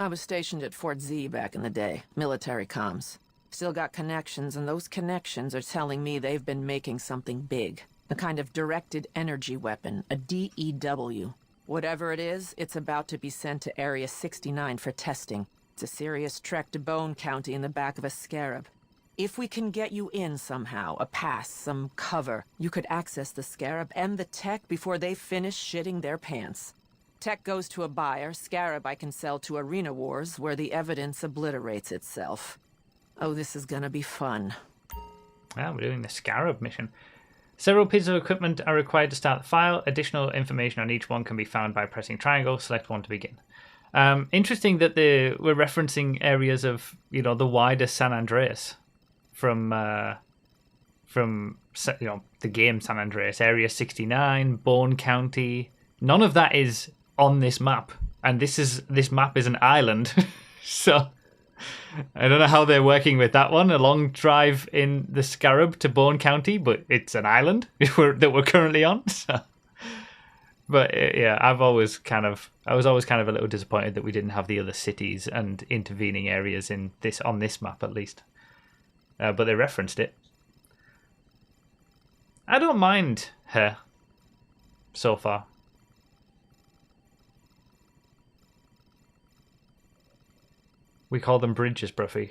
I was stationed at Fort Z back in the day, military comms. Still got connections, and those connections are telling me they've been making something big. A kind of directed energy weapon, a DEW. Whatever it is, it's about to be sent to Area 69 for testing. It's a serious trek to Bone County in the back of a Scarab. If we can get you in somehow, a pass, some cover, you could access the Scarab and the tech before they finish shitting their pants. Tech goes to a buyer, Scarab I can sell to Arena Wars, where the evidence obliterates itself. Oh, this is gonna be fun. Yeah, we're doing the Scarab mission. Several pieces of equipment are required to start the file. Additional information on each one can be found by pressing triangle. Select one to begin. Interesting that we're referencing areas of, you know, the wider San Andreas from you know, the game San Andreas. Area 69, Bone County. None of that is on this map, and this map is an island. So I don't know how they're working with that one. A long drive in the Scarab to Bone County, but it's an island that we're currently on. So. But yeah, I was always kind of a little disappointed that we didn't have the other cities and intervening areas on this map at least. But they referenced it. I don't mind her so far. We call them bridges, Bruffy.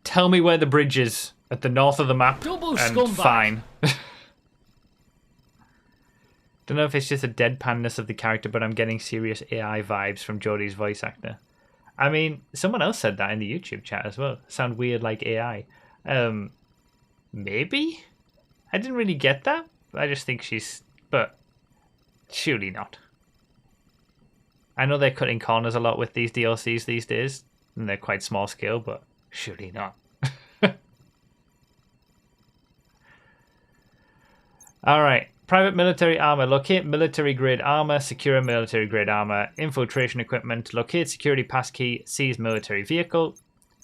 Tell me where the bridge is at the north of the map, Double and scumbag. fine. Don't know if it's just a deadpanness of the character, but I'm getting serious AI vibes from Jodie's voice actor. I mean, someone else said that in the YouTube chat as well. Sound weird like AI. Maybe? I didn't really get that. I just think but surely not. I know they're cutting corners a lot with these DLCs these days, and they're quite small scale, but surely not. Alright, private military armor. Locate military grade armor, secure military grade armor, infiltration equipment, locate security passkey, seize military vehicle,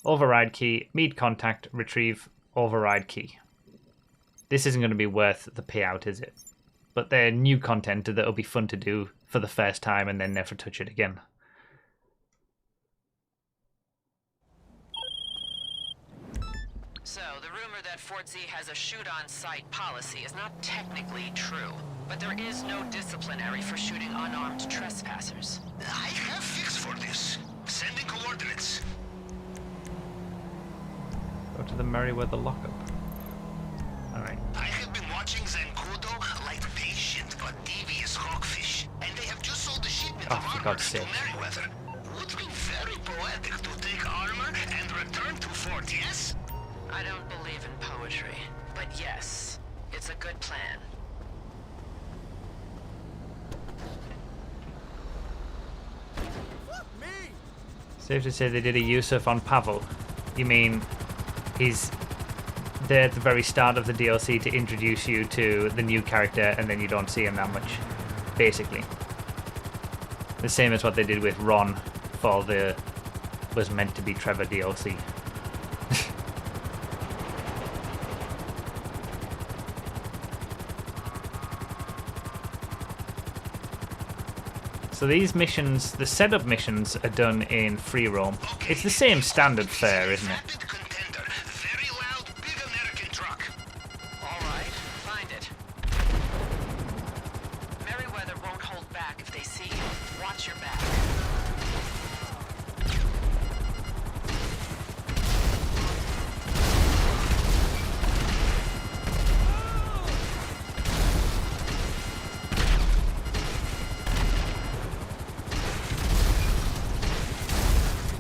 override key, meet contact, retrieve override key. This isn't going to be worth the payout, is it? But they're new content that'll be fun to do for the first time and then never touch it again. So, the rumor that Fort Z has a shoot-on-sight policy is not technically true, but there is no disciplinary for shooting unarmed trespassers. I have fix for this. Sending coordinates. Go to the Merryweather lockup. Alright. I have been watching Zancudo like patient but devious hawkfish, and they have just sold the shipment Oh, of for armor God's to sake. Merryweather. Would be very poetic to take armor and return to Fort, yes? I don't believe in poetry, but yes, it's a good plan. Safe to say they did a Yusuf on Pavel. You mean he's there at the very start of the DLC to introduce you to the new character, and then you don't see him that much, basically. The same as what they did with Ron for the was meant to be Trevor DLC. So these missions, the setup missions, are done in free roam. It's the same standard fare, isn't it? Very loud, big American truck. All right, find it. Merryweather won't hold back if they see you. Watch your back.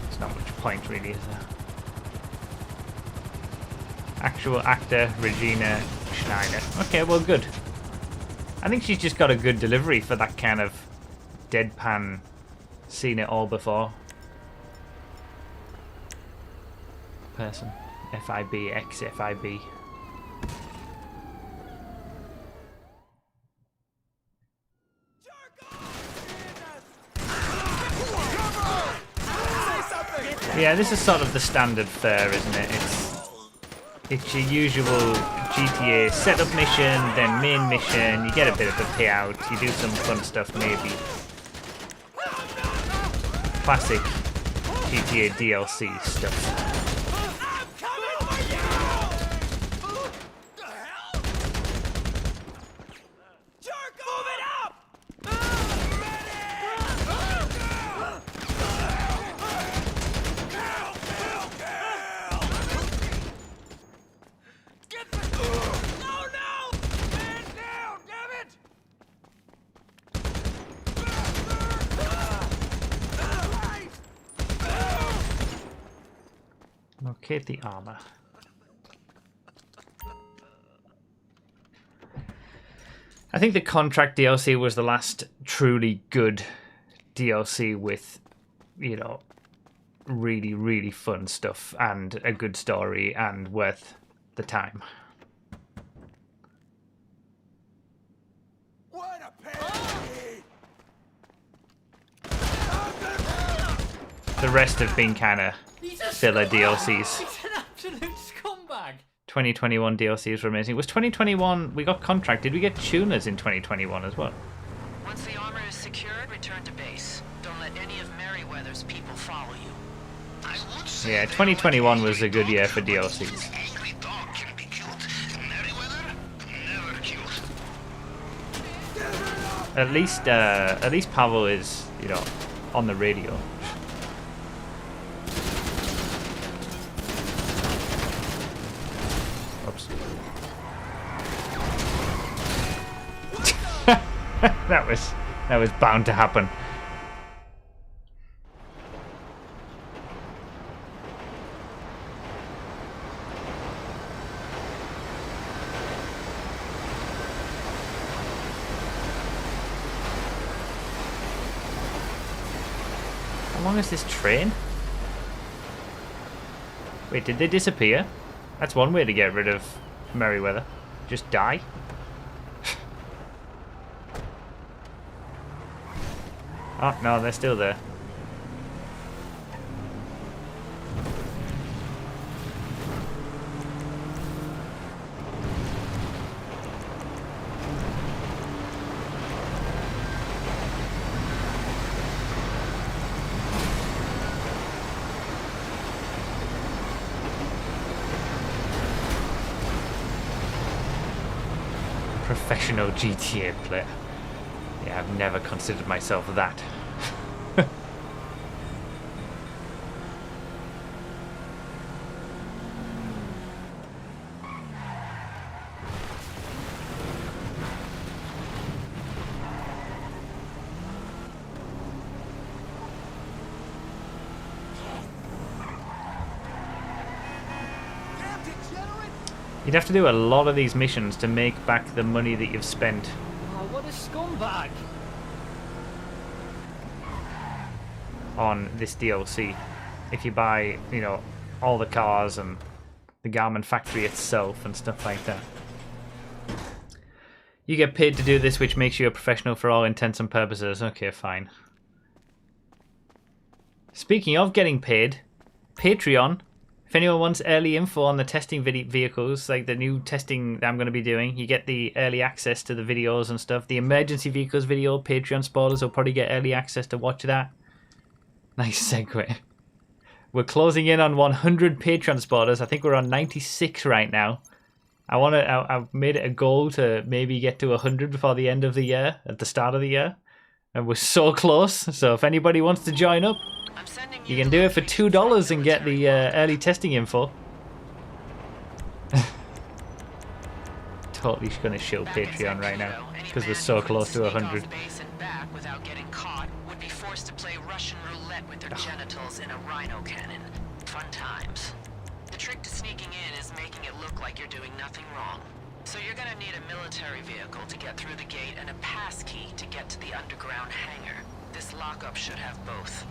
There's not much point, really, is there? Actual actor Regina Schneider. Okay, well, good. I think she's just got a good delivery for that kind of deadpan, seen it all before person. FIB, ex-FIB. Yeah, this is sort of the standard fare, isn't it? It's your usual GTA setup mission, then main mission, you get a bit of a payout, you do some fun stuff maybe. Classic GTA DLC stuff. Locate the armor. I think the Contract DLC was the last truly good DLC with, you know, really, really fun stuff and a good story and worth the time. What a pain! The rest have been kind of filler DLCs. He's an absolute scumbag. 2021 DLCs were amazing. Was 2021, we got Contract, did we get tuners in 2021 as well? Once the armor is secured, return to base. Don't let any of Merryweather's people follow you. I would say Yeah, 2021 was a good year for DLCs. angry dog can be killed. Merryweather, never killed. At least Pavel is, you know, on the radio. Oops. that was bound to happen. How long is this train? Wait, did they disappear? That's one way to get rid of Merryweather. Just die. Oh, no, they're still there. Professional GTA player. Yeah, I've never considered myself that. You'd have to do a lot of these missions to make back the money that you've spent. Oh, what a scumbag. On this DLC. If you buy, you know, all the cars and the garment factory itself and stuff like that. You get paid to do this, which makes you a professional for all intents and purposes. Okay, fine. Speaking of getting paid, Patreon. If anyone wants early info on the testing vehicles, like the new testing that I'm going to be doing, you get the early access to the videos and stuff. The emergency vehicles video, Patreon spoilers will probably get early access to watch that. Nice segue. We're closing in on 100 Patreon spoilers. I think we're on 96 right now. I've made it a goal to maybe get to 100 before the end of the year, at the start of the year. And we're so close. So if anybody wants to join up, you can do it for $2 and get the early testing info. Totally going to shill Patreon right now because we're so close to 100. Without getting caught would be forced to play Russian roulette with their genitals in a rhino cannon. Fun times. The trick to sneaking in is making it look like you're doing nothing wrong. So you're gonna need a military vehicle to get through the gate and a pass key to get to the underground hangar. This lockup should have both.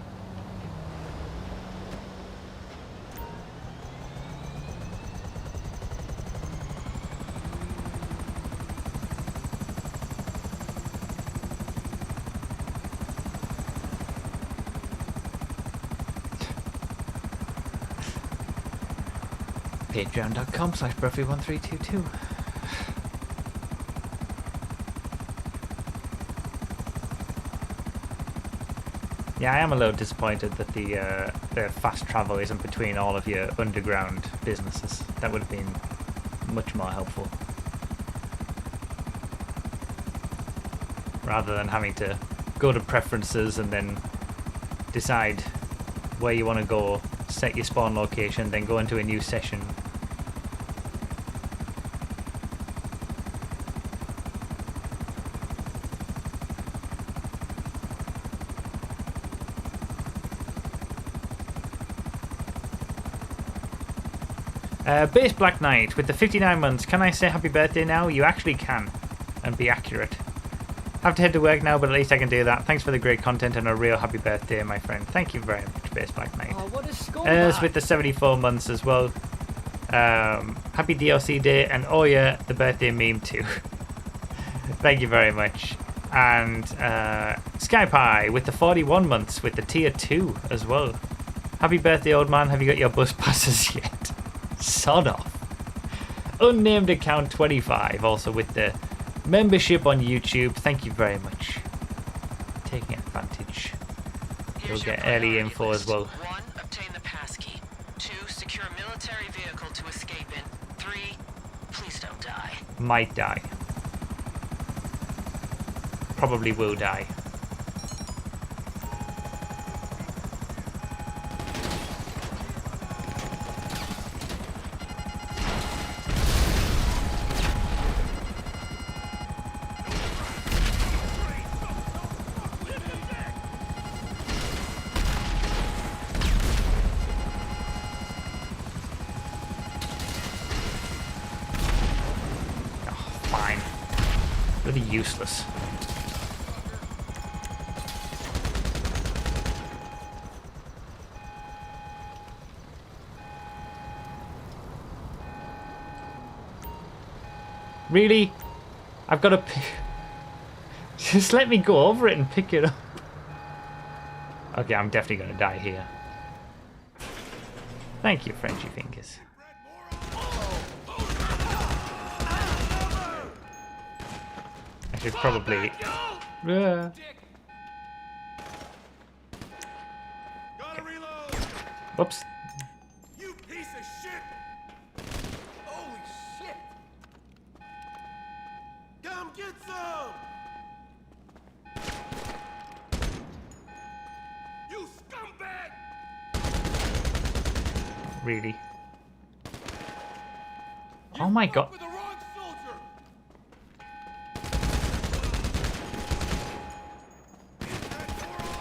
Patreon.com/Buffy1322. Yeah, I am a little disappointed that the fast travel isn't between all of your underground businesses. That would have been much more helpful. Rather than having to go to preferences and then decide where you want to go, set your spawn location, then go into a new session. Base Black Knight, with the 59 months, can I say happy birthday now? You actually can, and be accurate. I have to head to work now, but at least I can do that. Thanks for the great content and a real happy birthday, my friend. Thank you very much, Base Black Knight. Oh, what a scumbag. With the 74 months as well. Happy DLC day, and oh yeah, the birthday meme too. Thank you very much. And Sky Pie with the 41 months with the tier 2 as well. Happy birthday, old man. Have you got your bus passes yet? Sod off. Unnamed account 25 also with the membership on YouTube. Thank you very much. Taking advantage. You'll get early info as well. 1. Obtain the passkey. 2. Secure a military vehicle to escape in. 3. Please don't die. Might die. Probably will die. Useless. Really? I've got to pick... Just let me go over it and pick it up. Okay, I'm definitely going to die here. Thank you, Frenchy Fingers. I should probably... Gotta reload. Whoops. You piece of shit! Holy shit! Come get some! You scumbag! Really? Oh my god. With the wrong soldier!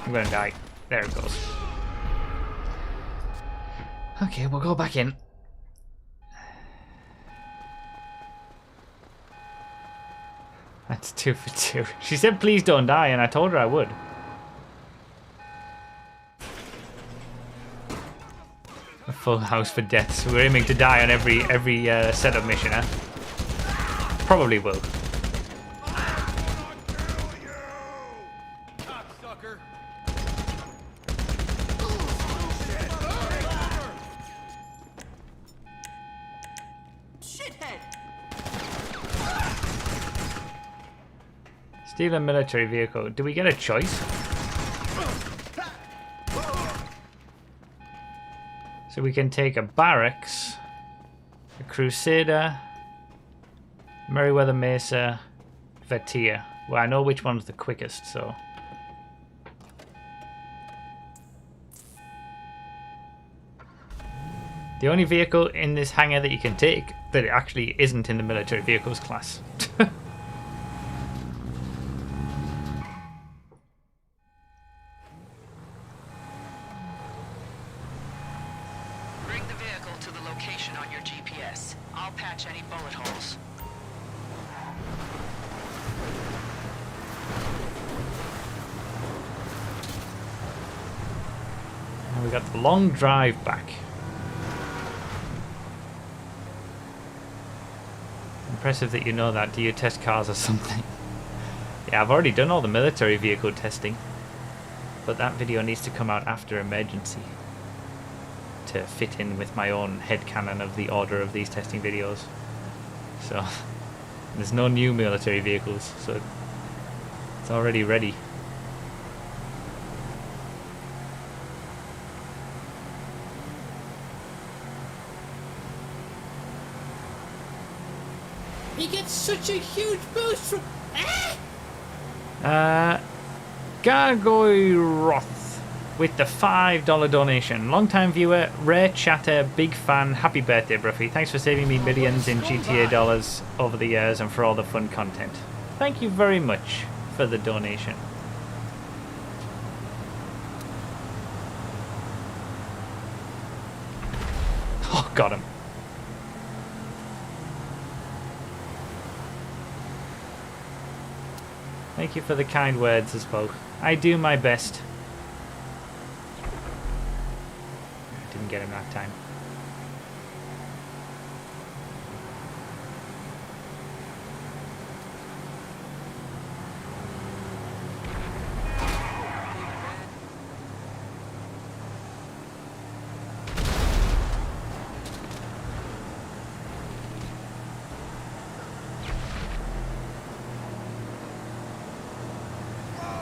I'm gonna die. There it goes. Okay, we'll go back in. That's 2 for 2. She said please don't die, and I told her I would. Full house for deaths. We're aiming to die on every setup mission, huh? Probably will. Steal a military vehicle. Do we get a choice? So we can take a barracks, a crusader, Meriwether Mesa, Vatia. Well, I know which one's the quickest, so. The only vehicle in this hangar that you can take that actually isn't in the military vehicles class. Bring the vehicle to the location on your GPS. I'll patch any bullet holes. And we got the long drive back. Impressive that you know that. Do you test cars or something? Yeah, I've already done all the military vehicle testing. But that video needs to come out after emergency to fit in with my own headcanon of the order of these testing videos. So there's no new military vehicles, so it's already ready. He gets such a huge boost from... Gargoyroth with the $5 donation. Long-time viewer, rare chatter, big fan. Happy birthday, Bruffy. Thanks for saving me millions in GTA dollars over the years and for all the fun content. Thank you very much for the donation. Oh, got him. Thank you for the kind words as well. I do my best. Didn't get him that time.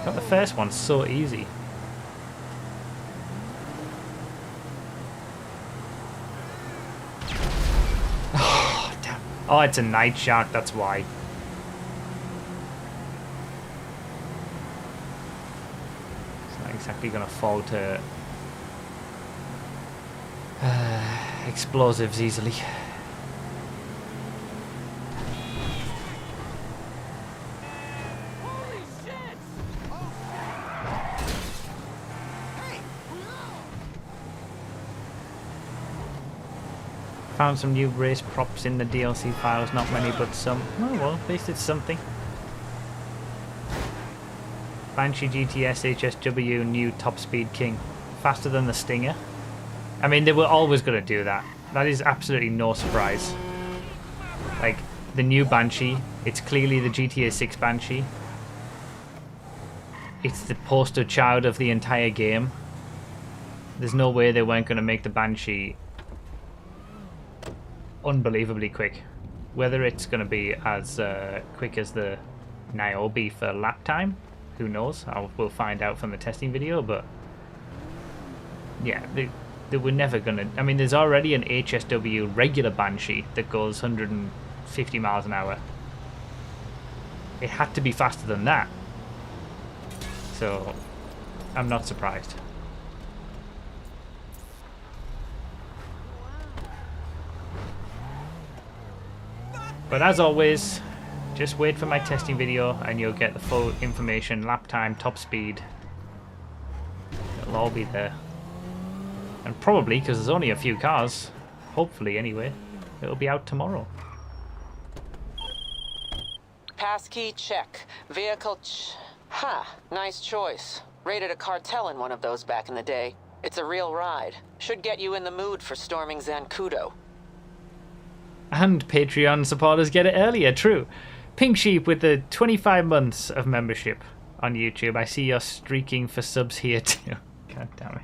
Got the first one so easy. Oh, damn. Oh, it's a night shark, that's why. It's not exactly gonna fall to explosives easily. Found some new race props in the DLC files, not many but some. Oh well, at least it's something. Banshee GTS HSW new top speed king. Faster than the Stinger. I mean, they were always going to do that. That is absolutely no surprise. Like, the new Banshee, it's clearly the GTA 6 Banshee. It's the poster child of the entire game. There's no way they weren't going to make the Banshee unbelievably quick. Whether it's going to be as quick as the Niobe for lap time, who knows? We'll find out from the testing video, but yeah, they were never going to... I mean, there's already an HSW regular Banshee that goes 150 miles an hour. It had to be faster than that. So, I'm not surprised. But as always, just wait for my testing video and you'll get the full information, lap time, top speed. It'll all be there. And probably, because there's only a few cars, hopefully anyway, it'll be out tomorrow. Passkey check. Vehicle nice choice. Raided a cartel in one of those back in the day. It's a real ride. Should get you in the mood for storming Zancudo. And Patreon supporters get it earlier, true. Pink Sheep with the 25 months of membership on YouTube. I see you're streaking for subs here too. God damn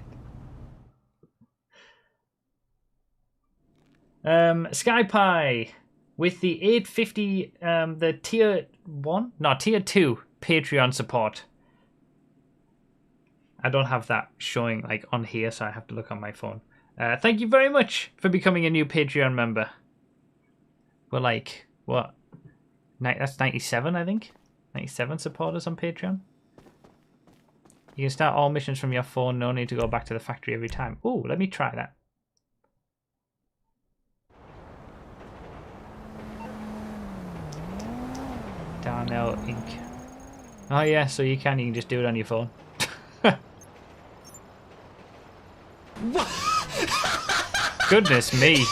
it. Sky Pie with the 850, the tier 1? No, tier 2 Patreon support. I don't have that showing like on here, so I have to look on my phone. Thank you very much for becoming a new Patreon member. We're like, what? That's 97, I think. 97 supporters on Patreon. You can start all missions from your phone. No need to go back to the factory every time. Ooh, let me try that. Darnell Inc. Oh yeah, so you can just do it on your phone. Goodness me.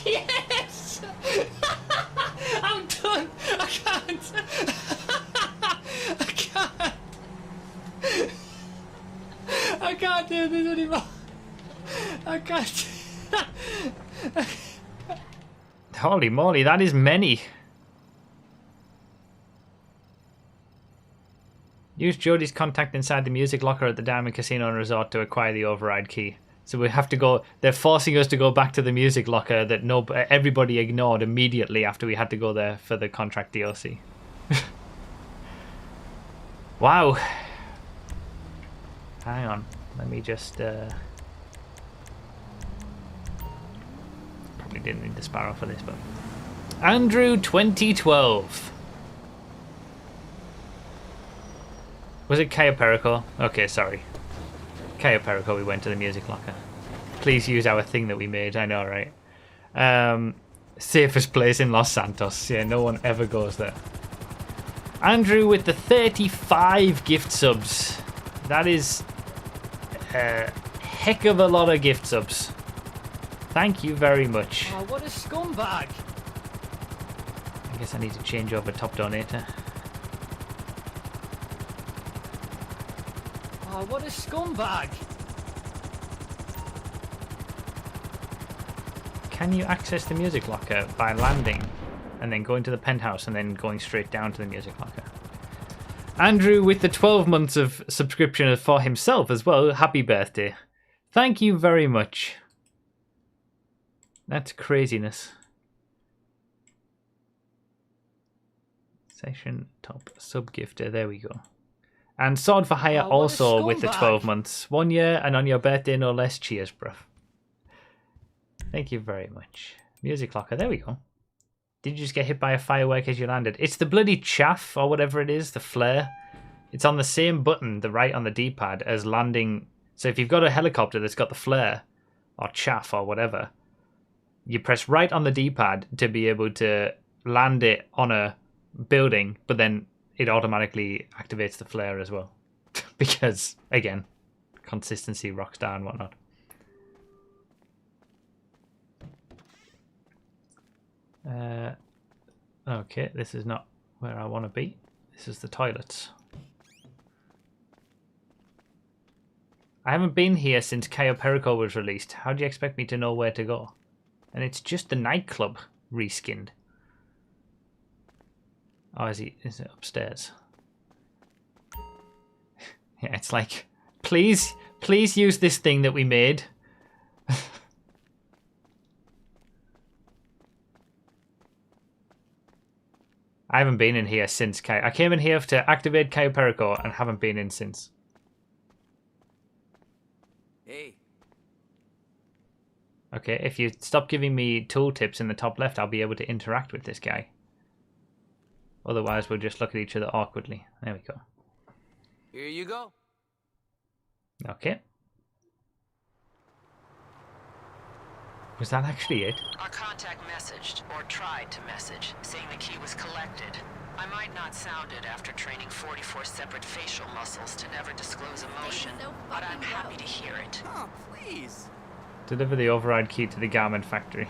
Yes! I'm done! I can't! I can't! I can't do this anymore! I can't. Holy moly, that is many. Use Jodie's contact inside the music locker at the Diamond Casino and Resort to acquire the override key. So we have to go. They're forcing us to go back to the music locker that everybody ignored immediately after we had to go there for the contract DLC. Wow. Hang on. Let me just. Probably didn't need the Sparrow for this, but. Andrew 2012. Was it Cayo Perico? Okay, sorry. Cayo Perico, we went to the music locker. Please use our thing that we made, I know, right? Safest place in Los Santos. Yeah, no one ever goes there. Andrew with the 35 gift subs. That is a heck of a lot of gift subs. Thank you very much. Oh, what a scumbag! I guess I need to change over top donator. Oh, what a scumbag! Can you access the music locker by landing and then going to the penthouse and then going straight down to the music locker? Andrew with the 12 months of subscription for himself as well. Happy birthday. Thank you very much. That's craziness. Session top sub gifter. There we go. And Sword for Hire also with the 12 months. 1 year and on your birthday no less. Cheers, bruv. Thank you very much. Music locker. There we go. Did you just get hit by a firework as you landed? It's the bloody chaff or whatever it is. The flare. It's on the same button, the right on the D-pad, as landing. So if you've got a helicopter that's got the flare or chaff or whatever, you press right on the D-pad to be able to land it on a building, but then it automatically activates the flare as well. Because, again, consistency, rockstar and whatnot. Okay, this is not where I want to be. This is the toilets. I haven't been here since Cayo Perico was released. How do you expect me to know where to go? And it's just the nightclub reskinned. Oh, is it upstairs? Yeah, it's like, please use this thing that we made. I haven't been in here since I came in here to activate Cayo Perico and haven't been in since. Hey. Okay, if you stop giving me tooltips in the top left, I'll be able to interact with this guy. Otherwise, we'll just look at each other awkwardly. There we go. Here you go. Okay. Was that actually it? Our contact messaged, or tried to message, saying the key was collected. I might not sound it after training 44 separate facial muscles to never disclose emotion, but I'm happy to hear it. Oh, please. Deliver the override key to the garment factory.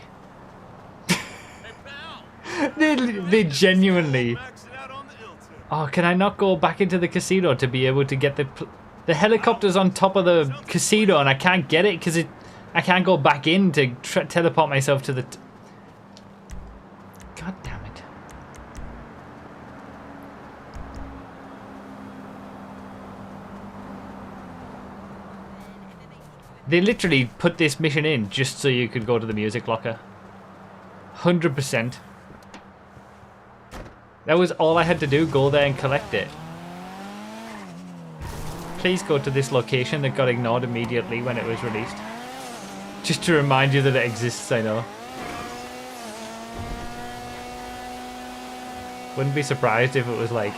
Hey, they genuinely... maxing out on the ill-tip. Oh, can I not go back into the casino to be able to get the... The helicopter's on top of the casino and I can't get it because I can't go back in to teleport myself to the... God damn it. They literally put this mission in just so you could go to the music locker. 100%. That was all I had to do, go there and collect it. Please go to this location that got ignored immediately when it was released. Just to remind you that it exists, I know. Wouldn't be surprised if it was like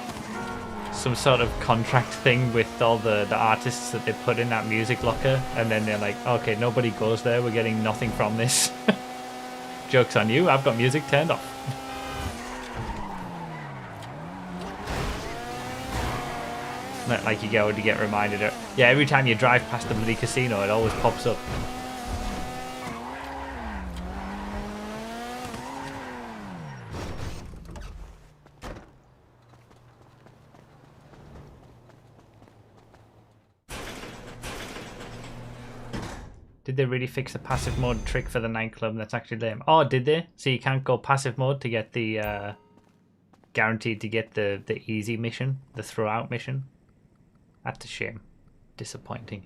some sort of contract thing with all the artists that they put in that music locker, and then they're like, okay, nobody goes there, we're getting nothing from this. Joke's on you, I've got music turned off. Not like you go to get reminded of. Yeah, every time you drive past the bloody casino, it always pops up. Did they really fix the passive mode trick for the nightclub? That's actually lame. Oh, did they? So you can't go passive mode to get the guaranteed to get the easy mission, the throw-out mission. That's a shame. Disappointing.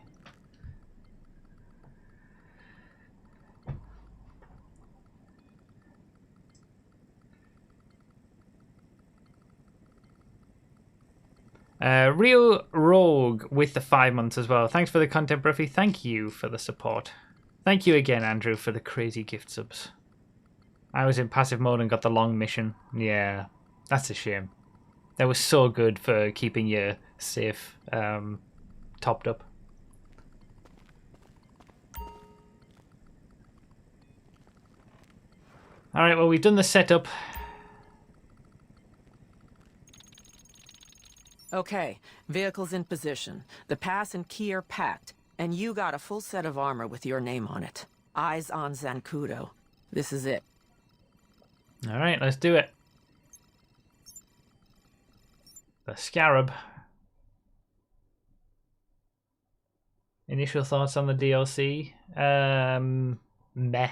Real Rogue with the 5 months as well. Thanks for the content, Bruffy. Thank you for the support. Thank you again, Andrew, for the crazy gift subs. I was in passive mode and got the long mission. Yeah, that's a shame. That was so good for keeping you safe, topped up. Alright, well, we've done the setup. Okay, vehicle's in position. The pass and key are packed, and you got a full set of armor with your name on it. Eyes on Zancudo. This is it. Alright, let's do it. The Scarab. Initial thoughts on the DLC? Meh.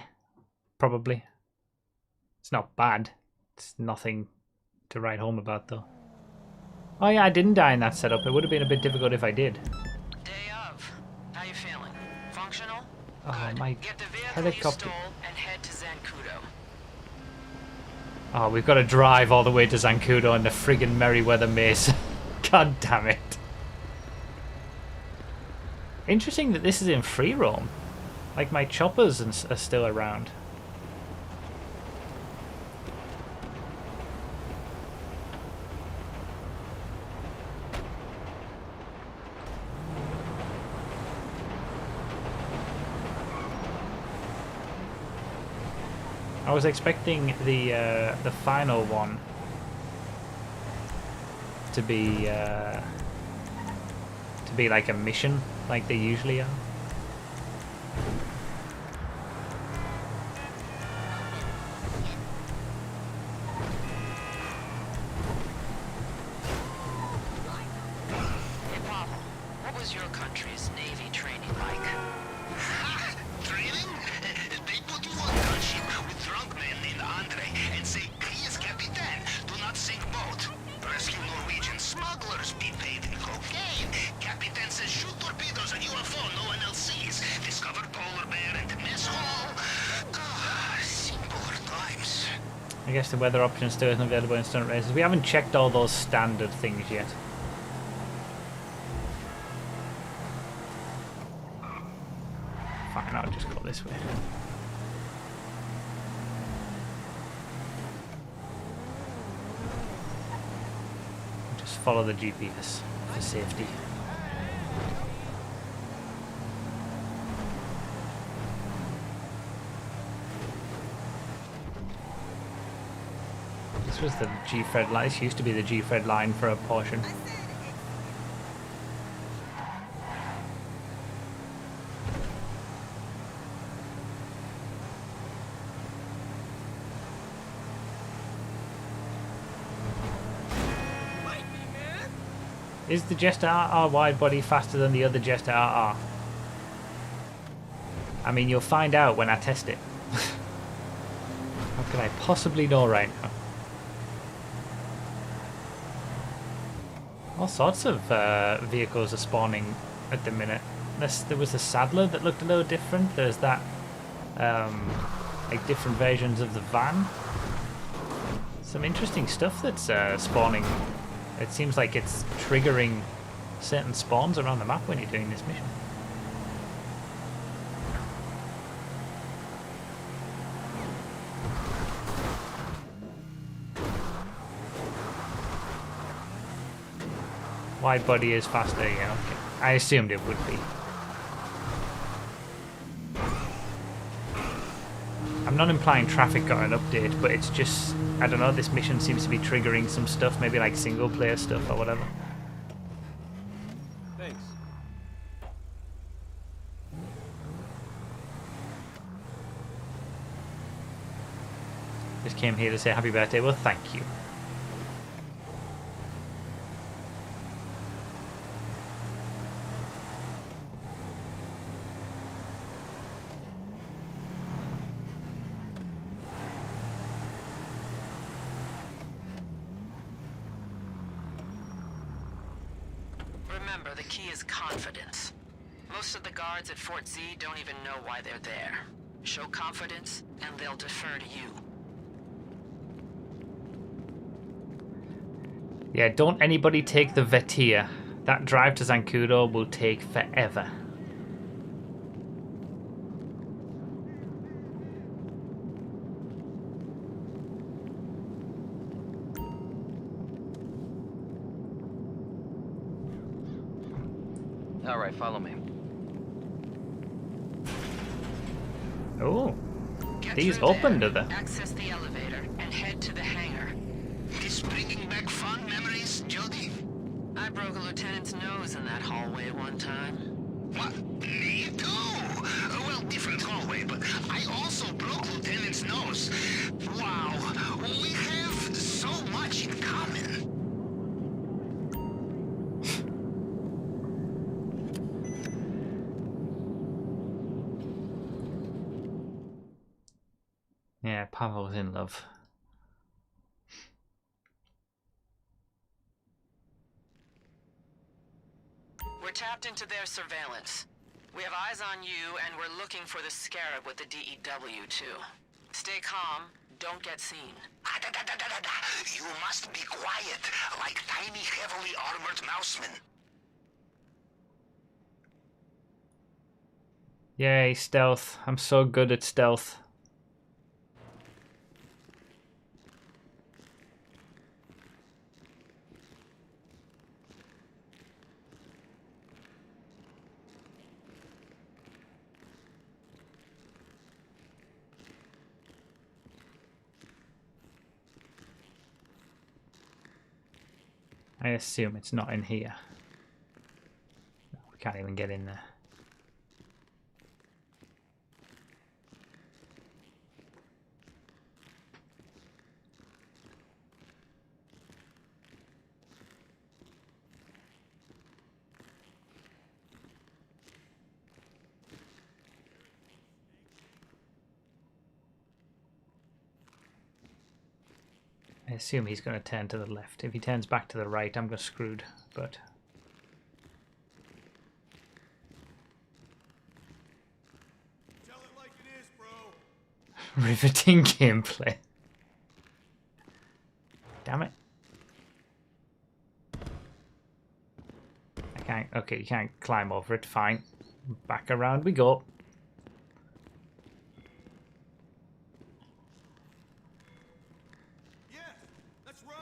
Probably. It's not bad. It's nothing to write home about, though. Oh yeah, I didn't die in that setup. It would have been a bit difficult if I did. Day of. How you feeling? Functional? Oh, Good. my Get the vehicle helicopter. you stole and head to Zancudo. Oh, we've got to drive all the way to Zancudo in the friggin' Merryweather Maze. God damn it. Interesting that this is in free roam. Like, my choppers are still around. I was expecting the final one to be like a mission, like they usually are. Hey, Pavel, what was your country's Navy training like? Training? They put you on gunship with drunk men named Andre and say, please, Capitan, do not sink boat. Rescue Norwegian smugglers, be paid in cocaine. Capitan says shoot torpedoes and UFO no one else sees. Discover polar bear and mess hall. Simpler times. I guess the weather option still isn't available in stunt races. We haven't checked all those standard things yet. Fine, I'll just go this way. Just follow the GPS for safety. This was the G-Fred line. This used to be the G-Fred line for a portion. Is the Jester RR wide body faster than the other Jester RR? I mean, you'll find out when I test it. How can I possibly know right now? All sorts of vehicles are spawning at the minute. There was a Saddler that looked a little different. There's that, like different versions of the van. Some interesting stuff that's spawning. It seems like it's triggering certain spawns around the map when you're doing this mission. Wide body is faster, yeah, okay. I assumed it would be. I'm not implying traffic got an update, but it's just, I don't know, this mission seems to be triggering some stuff, maybe like single player stuff or whatever. Thanks. Just came here to say happy birthday, well thank you. Remember, the key is confidence. Most of the guards at Fort Z don't even know why they're there. Show confidence, and they'll defer to you. Yeah, don't anybody take the Vetia. That drive to Zancudo will take forever. All right, follow me. Oh, Get these through open there, to the... access the elevator, and head to the hangar. This bringing back fond memories, Jody? I broke a lieutenant's nose in that hallway one time. What? Me too? Well, different hallway, but I also broke Lieutenant's nose. Wow, we have so much in common. Yeah, Pavel's in love. We're tapped into their surveillance. We have eyes on you, and we're looking for the Scarab with the DEW, too. Stay calm, don't get seen. You must be quiet, like tiny, heavily armored mousemen. Yay, stealth. I'm so good at stealth. I assume it's not in here. No, we can't even get in there. I assume he's going to turn to the left. If he turns back to the right, I'm just screwed, but... Tell it like it is, bro. Riveting gameplay. Damn it. I can't... Okay, you can't climb over it. Fine. Back around we go. Yes, that's right.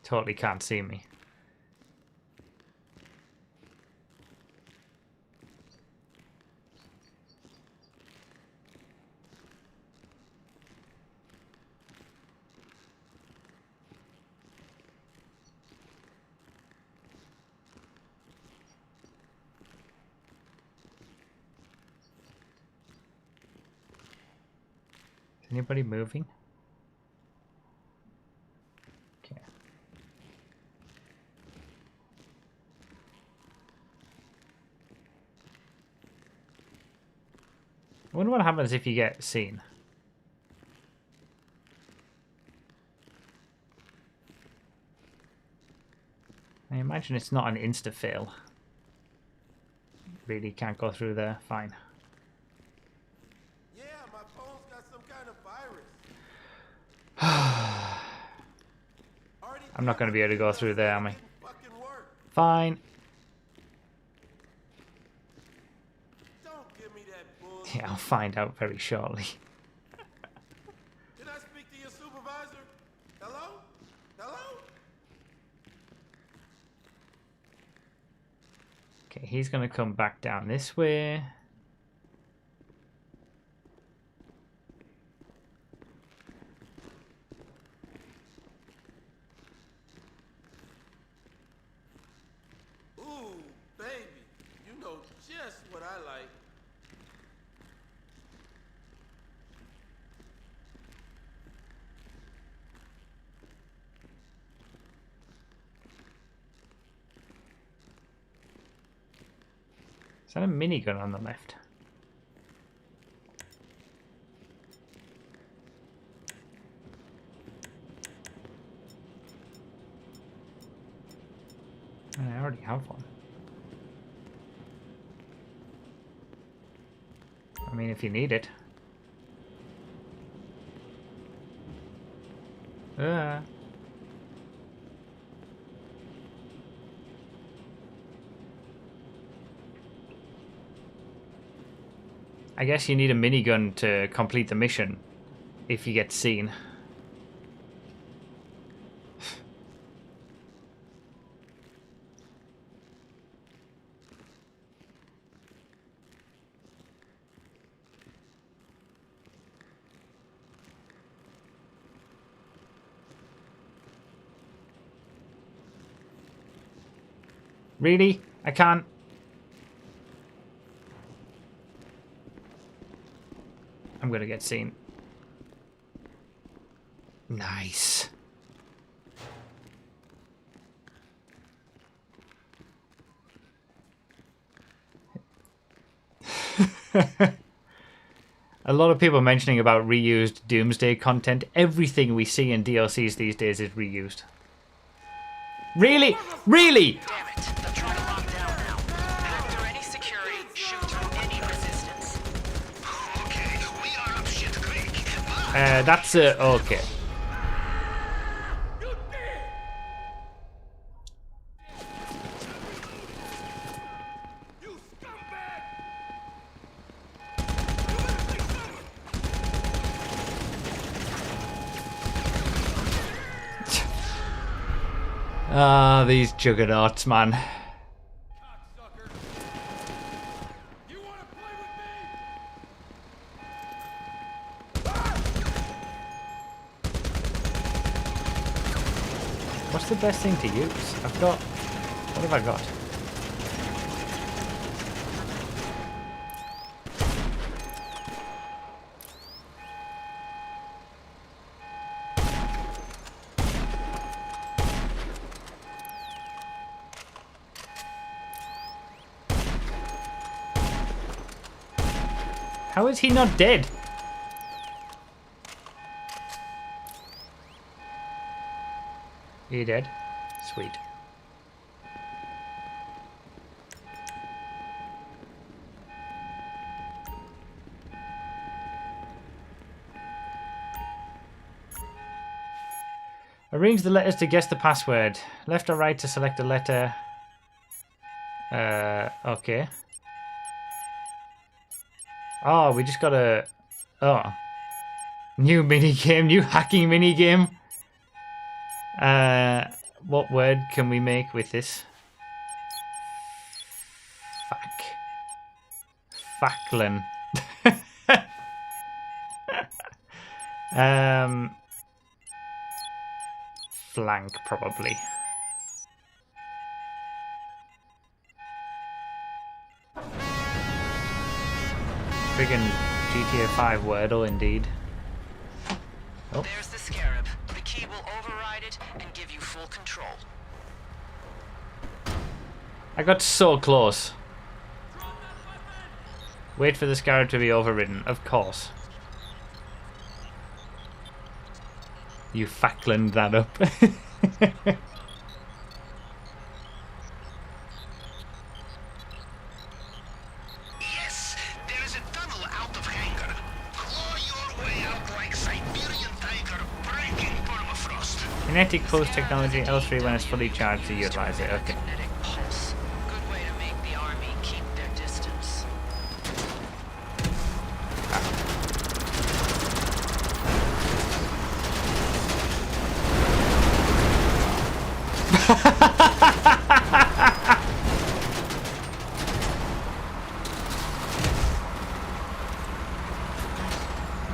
Totally can't see me. Anybody moving? Okay. I wonder what happens if you get seen. I imagine it's not an insta-fail. Really can't go through there. Fine. Yeah, my phone's got some kind of virus. I'm not going to be able to go through there, am I? Didn't fucking work. Fine. Don't give me that bullshit. Yeah, I'll find out very shortly. Can I speak to your supervisor? Hello? Hello? Okay, he's going to come back down this way. Ooh, baby. You know just what I like. Is that a minigun on the left? I already have one. I mean, if you need it. Ah. I guess you need a minigun to complete the mission if you get seen. Really? I can't. I'm gonna get seen. Nice. A lot of people mentioning about reused Doomsday content. Everything we see in DLCs these days is reused. Really? Really? Damn it. They're trying to lock down now. Hack through any security, shoot through any resistance. Okay, we are up shit creek. That's okay. You scumbag! Ah, these juggernauts, man. Cocksucker! You wanna play with me? What's the best thing to use? I've got... What have I got? How is he not dead? Are you dead? Sweet. Arrange the letters to guess the password. Left or right to select a letter. Okay. Oh, we just got a... Oh. New minigame, new hacking minigame. What word can we make with this? Fuck. Facklin. Flank, probably. Friggin' GTA 5 Wordle, indeed. Oh. There's the scarab. The key will override it and give you full control. I got so close. Wait for the scarab to be overridden, of course. You facklined that up. Yes, there is a tunnel out of hangar. Claw your way out like Siberian tiger breaking permafrost. Kinetic pulse technology, L3 when it's fully charged to utilize it. Okay. Kinetic pulse. Good way to make the army keep their distance.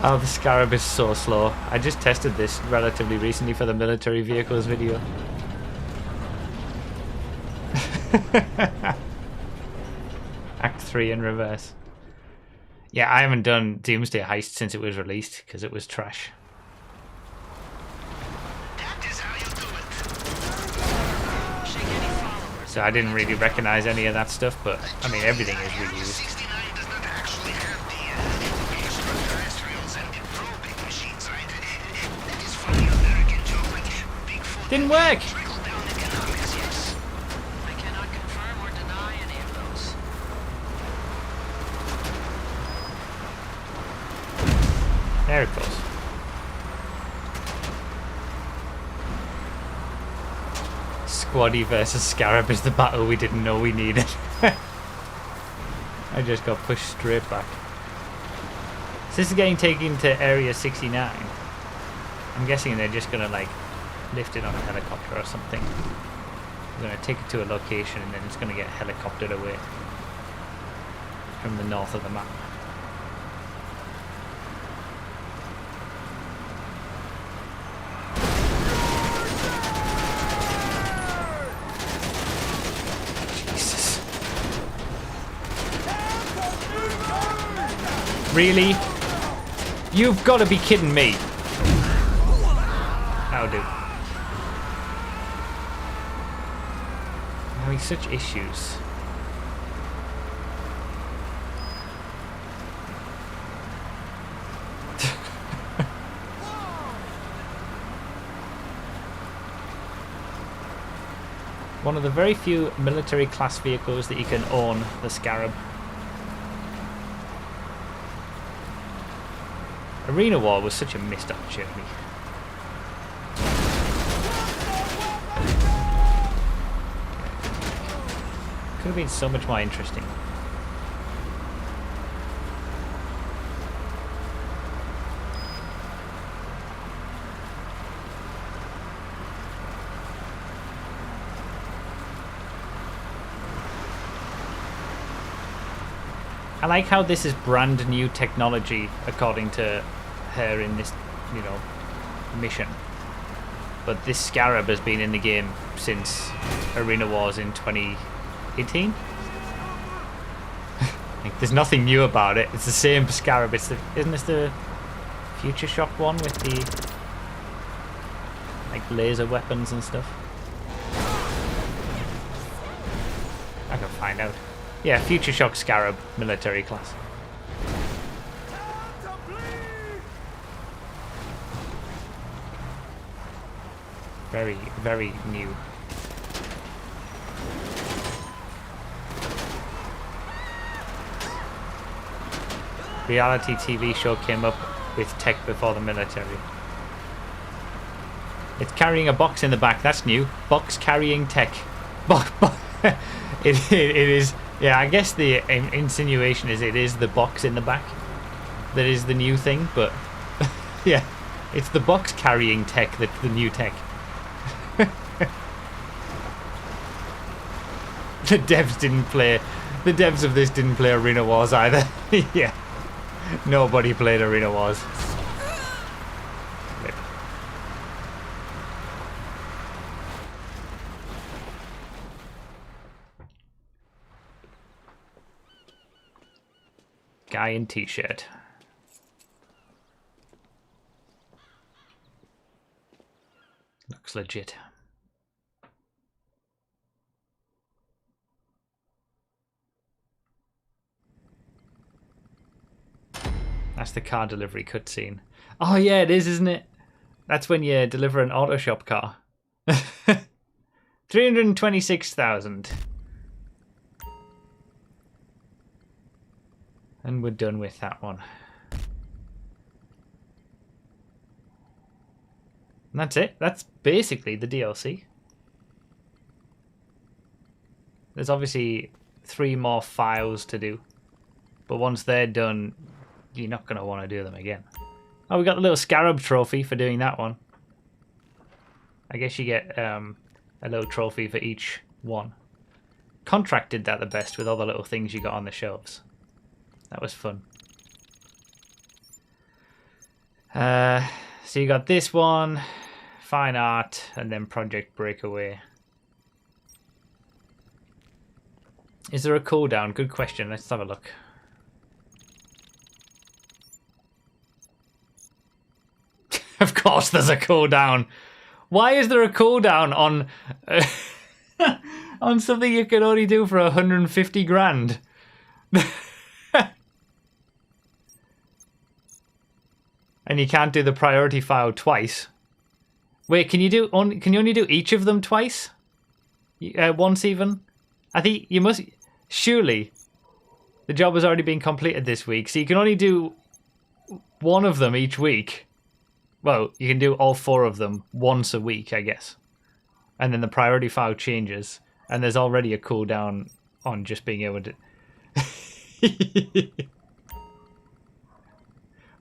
Oh, the scarab is so slow. I just tested this relatively recently for the military vehicles video. Act 3 in reverse. Yeah, I haven't done Doomsday Heist since it was released because it was trash. That is how you do it. Shake any followers. So I didn't really recognize any of that stuff, but I mean everything is Area reused. 69 does not actually have the extraterrestrials and the probing machines, right? That is funny American joke, like Bigfoot. Didn't work! Trickle down economics, yes. I cannot confirm or deny any of those. There it goes. Squaddy versus Scarab is the battle we didn't know we needed. I just got pushed straight back. So this is getting taken to Area 69. I'm guessing they're just gonna like lift it on a helicopter or something. We're gonna take it to a location and then it's gonna get helicoptered away from the north of the map. Jesus. Really? You've got to be kidding me. That'll do. I'm having such issues. One of the very few military class vehicles that you can own, the Scarab. Arena War was such a missed opportunity. Could have been so much more interesting. I like how this is brand new technology according to her in this, you know, mission. But this Scarab has been in the game since Arena Wars in 2018. Like, there's nothing new about it. It's the same Scarab. It's the, isn't this the Future Shock one with the like laser weapons and stuff? I can find out. Yeah, Future Shock Scarab military class. Very, very new. Reality TV show came up with tech before the military. It's carrying a box in the back. That's new. Box carrying tech. It is. Yeah, I guess the insinuation is it is the box in the back that is the new thing, but yeah, it's the box carrying tech that's the new tech. The devs of this didn't play Arena Wars either. Yeah, nobody played Arena Wars. Guy in t-shirt. looks legit. That's the car delivery cutscene. Oh yeah, it is, isn't it? That's when you deliver an auto shop car. 326,000. And we're done with that one. And that's it. That's basically the DLC. There's obviously 3 more files to do. But once they're done, you're not going to want to do them again. Oh, we got the little scarab trophy for doing that one. I guess you get a little trophy for each one. Contract did that the best with all the little things you got on the shelves. That was fun. So you got this one, Fine Art, and then Project Breakaway. Is there a cooldown? Good question. Let's have a look. Of course there's a cooldown. Why is there a cooldown on on something you can only do for 150 grand? And you can't do the priority file twice. Wait, can you only do each of them twice? Once even? I think you must. Surely, the job has already been completed this week, so you can only do one of them each week. Well, you can do all 4 of them once a week, I guess. And then the priority file changes, and there's already a cooldown on just being able to.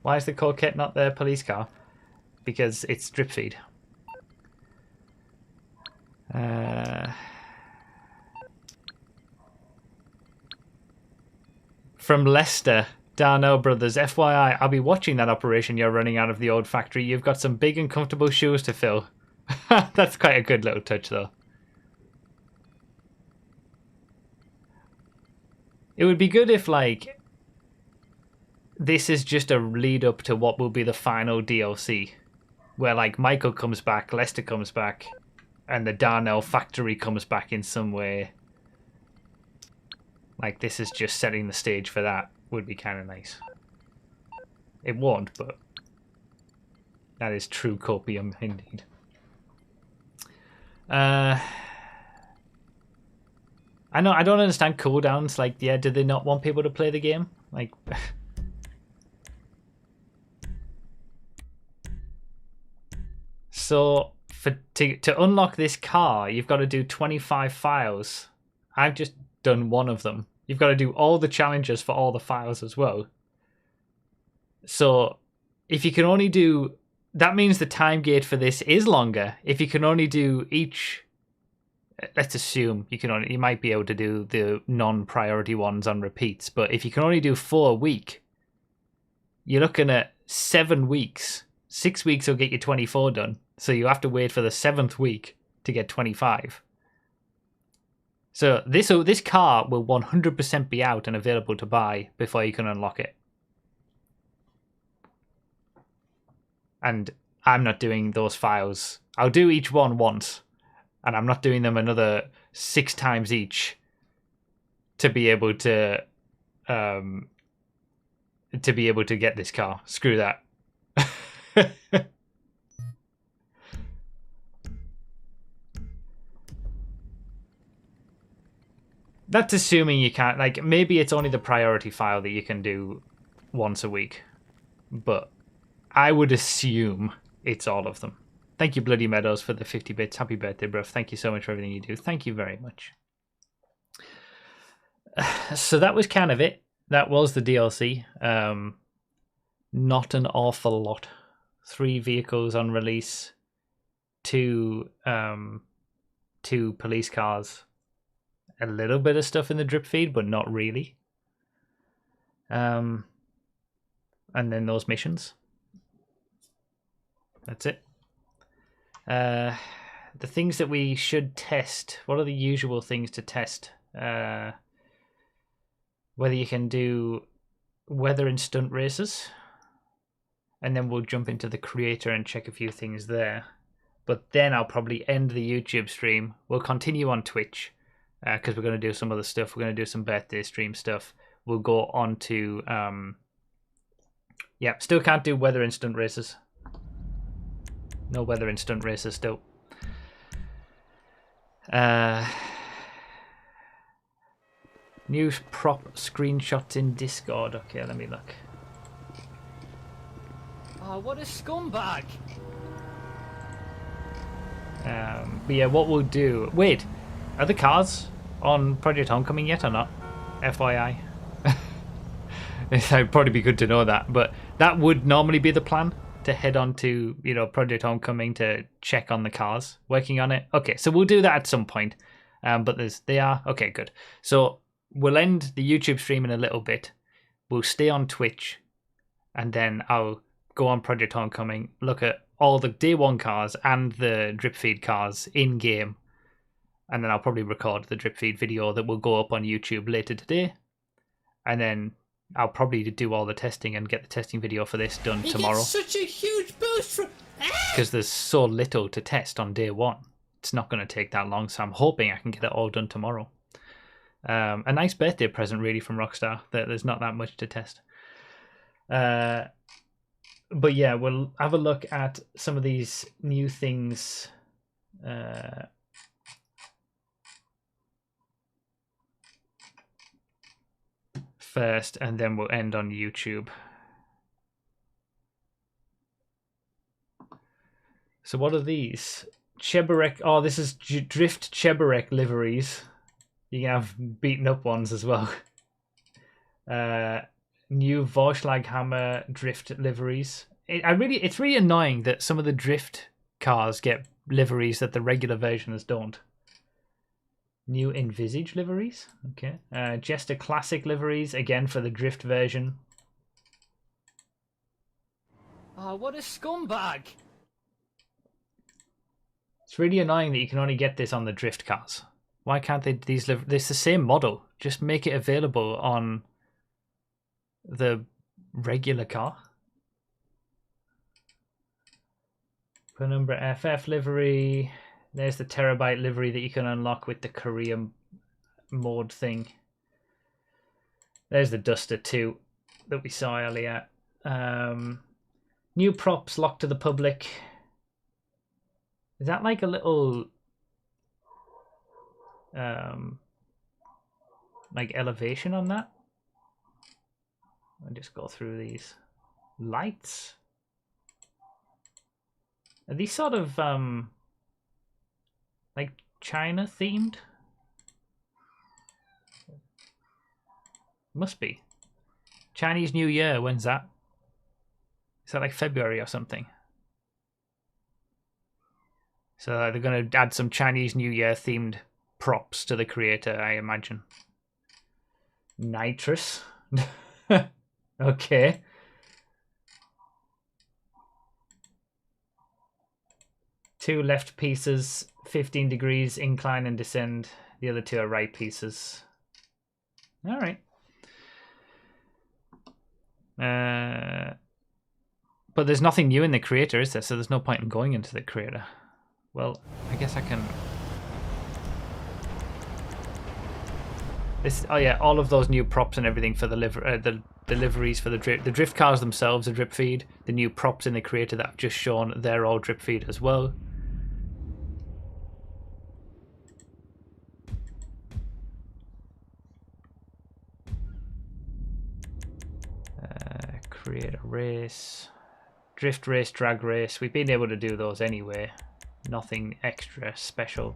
Why is the Coquette not their police car? Because it's drip feed. From Leicester, Darnell Brothers. FYI, I'll be watching that operation you're running out of the old factory. You've got some big and comfortable shoes to fill. That's quite a good little touch, though. It would be good if, like, this is just a lead up to what will be the final DLC. Where, like, Michael comes back, Lester comes back, and the Darnell factory comes back in some way. Like, this is just setting the stage for that. Would be kind of nice. It won't, but that is true copium indeed. I know, I don't understand cooldowns. Like, yeah, do they not want people to play the game? Like, so to unlock this car, you've got to do 25 files. I've just done one of them. You've got to do all the challenges for all the files as well. So if you can only do, that means the time gate for this is longer. If you can only do each, let's assume you might be able to do the non-priority ones on repeats, but if you can only do 4 a week, you're looking at 7 weeks. 6 weeks will get you 24 done. So you have to wait for the 7th week to get 25. So this car will 100% be out and available to buy before you can unlock it. And I'm not doing those files. I'll do each one once, and I'm not doing them another 6 times each to be able to get this car. Screw that. That's assuming you can't, like, maybe it's only the priority file that you can do once a week. But I would assume it's all of them. Thank you, Bloody Meadows, for the 50 bits. Happy birthday, bruv. Thank you so much for everything you do. Thank you very much. So that was kind of it. That was the DLC. Not an awful lot. 3 vehicles on release. 2 police cars. A little bit of stuff in the drip feed, but not really. And then those missions. That's it. The things that we should test. What are the usual things to test? Whether you can do weather and stunt races. And then we'll jump into the creator and check a few things there. but then I'll probably end the YouTube stream. We'll continue on Twitch because we're going to do some other stuff. We're going to do some birthday stream stuff. We'll go on to yeah, still can't do weather instant races. No weather instant races still. New prop screenshots in Discord. Okay, let me look. Oh, what a scumbag! But yeah, what we'll do... Wait, are the cars on Project Homecoming yet or not? FYI. It'd probably be good to know that, but that would normally be the plan, to head on to, you know, Project Homecoming to check on the cars, working on it. Okay, so we'll do that at some point. But they are... Okay, good. So we'll end the YouTube stream in a little bit. We'll stay on Twitch, and then I'll go on Project Homecoming, look at all the day one cars and the drip feed cars in game, and then I'll probably record the drip feed video that will go up on YouTube later today, and then I'll probably do all the testing and get the testing video for this done tomorrow. Such a huge boost because there's so little to test on day one. It's not going to take that long, so I'm hoping I can get it all done tomorrow. A nice birthday present, really, from Rockstar. There's not that much to test. But yeah, we'll have a look at some of these new things. First, and then we'll end on YouTube. So what are these? Cheburek. Oh, this is Drift Cheburek liveries. You can have beaten up ones as well. New Vorschlaghammer Drift liveries. It's really annoying that some of the Drift cars get liveries that the regular versions don't. New Envisage liveries. Okay. Jester Classic liveries, again for the Drift version. Oh, what a scumbag! It's really annoying that you can only get this on the Drift cars. Why can't they it's the same model. Just make it available on the regular car. Penumbra FF livery. There's the Terabyte livery that you can unlock with the Korean mode thing. There's the Duster 2 that we saw earlier. New props locked to the public. Is that like a little like elevation on that? I'll just go through these. Lights? Are these sort of like China themed? Must be. Chinese New Year, when's that? Is that like February or something? So they're going to add some Chinese New Year themed props to the creator, I imagine. Nitrous. Okay. Two left pieces, 15 degrees incline and descend. The other two are right pieces. All right. But there's nothing new in the creator, is there? So there's no point in going into the creator. Well, I guess I can... Oh yeah, all of those new props and everything for the deliveries for the drift cars themselves are drip feed. The new props in the creator that I've just shown, they're all drip feed as well. Create a race. Drift race, drag race. We've been able to do those anyway. Nothing extra special.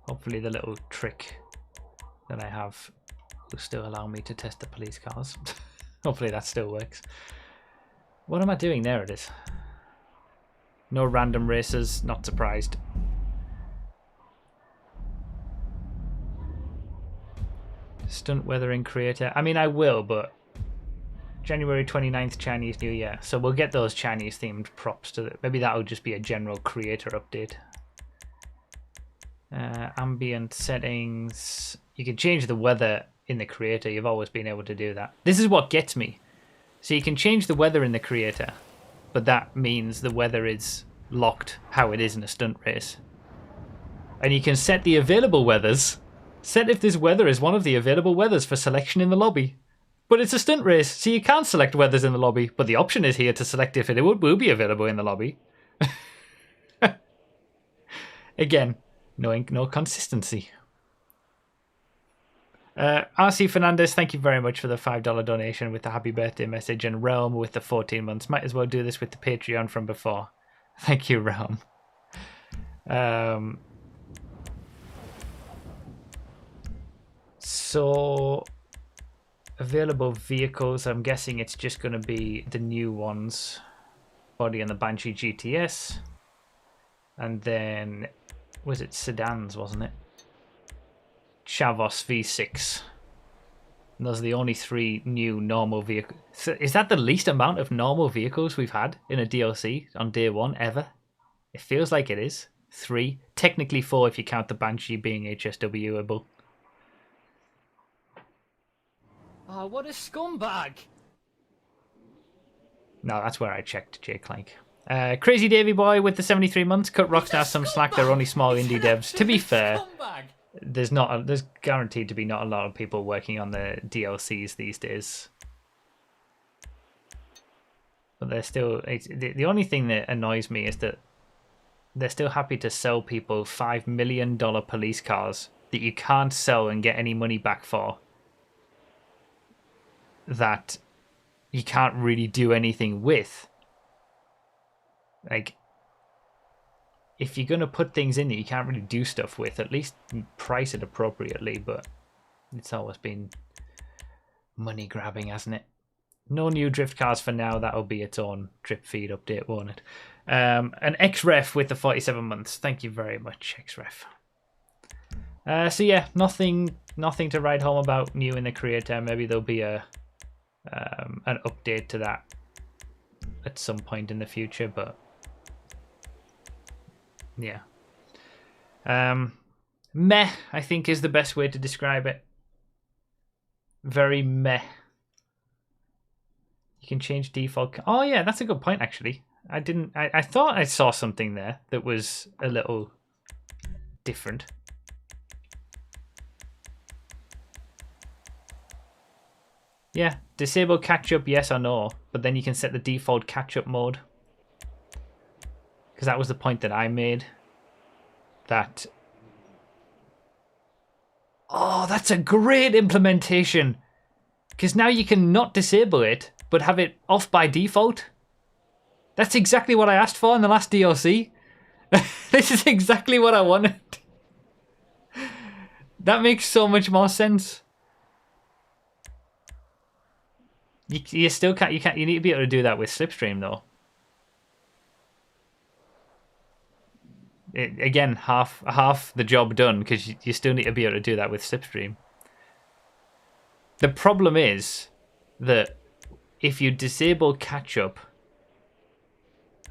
Hopefully the little trick that I have will still allow me to test the police cars. Hopefully that still works. What am I doing? There it is. No random races, not surprised. Stunt weathering creator. I mean, I will, but January 29th, Chinese New Year. So we'll get those Chinese themed props to it. Maybe that'll just be a general creator update. Ambient settings. You can change the weather in the creator. You've always been able to do that. This is what gets me. So you can change the weather in the creator, but that means the weather is locked how it is in a stunt race. And you can set the available weathers. Set if this weather is one of the available weathers for selection in the lobby. But it's a stunt race, so you can't select weathers in the lobby, but the option is here to select if it will be available in the lobby. Again, no consistency. RC Fernandez, thank you very much for the $5 donation with the happy birthday message, and Realm with the 14 months. Might as well do this with the Patreon from before. Thank you, Realm. So, available vehicles, I'm guessing it's just going to be the new ones. Body and the Banshee GTS. And then, was it sedans, wasn't it? Chavos V6. And those are the only 3 new normal vehicles. So is that the least amount of normal vehicles we've had in a DLC on day 1 ever? It feels like it is. 3. Technically 4 if you count the Banshee being HSW-able. Oh, what a scumbag! No, that's where I checked, Jay Clank. Crazy Davy Boy with the 73 months. Cut Rockstar some slack. They're only small indie devs. To be fair, there's guaranteed to be not a lot of people working on the DLCs these days. But they're still... the only thing that annoys me is that they're still happy to sell people $5 million police cars that you can't sell and get any money back for. That you can't really do anything with. Like, if you're going to put things in that you can't really do stuff with, at least price it appropriately, but it's always been money grabbing, hasn't it? No new drift cars for now. That'll be its own drip feed update, won't it? An XREF with the 47 months. Thank you very much, XREF. So yeah, nothing to write home about new in the creator. Maybe there'll be an update to that at some point in the future, but yeah. Meh, I think, is the best way to describe it. Very meh. You can change default. Oh yeah, that's a good point actually. I thought I saw something there that was a little different. Yeah, disable catch-up, yes or no, but then you can set the default catch-up mode. Because that was the point that I made. That... Oh, that's a great implementation! Because now you can not disable it, but have it off by default. That's exactly what I asked for in the last DLC. This is exactly what I wanted. That makes so much more sense. You still can't. You need to be able to do that with Slipstream though. Again, half the job done, because you still need to be able to do that with Slipstream. The problem is that if you disable catch-up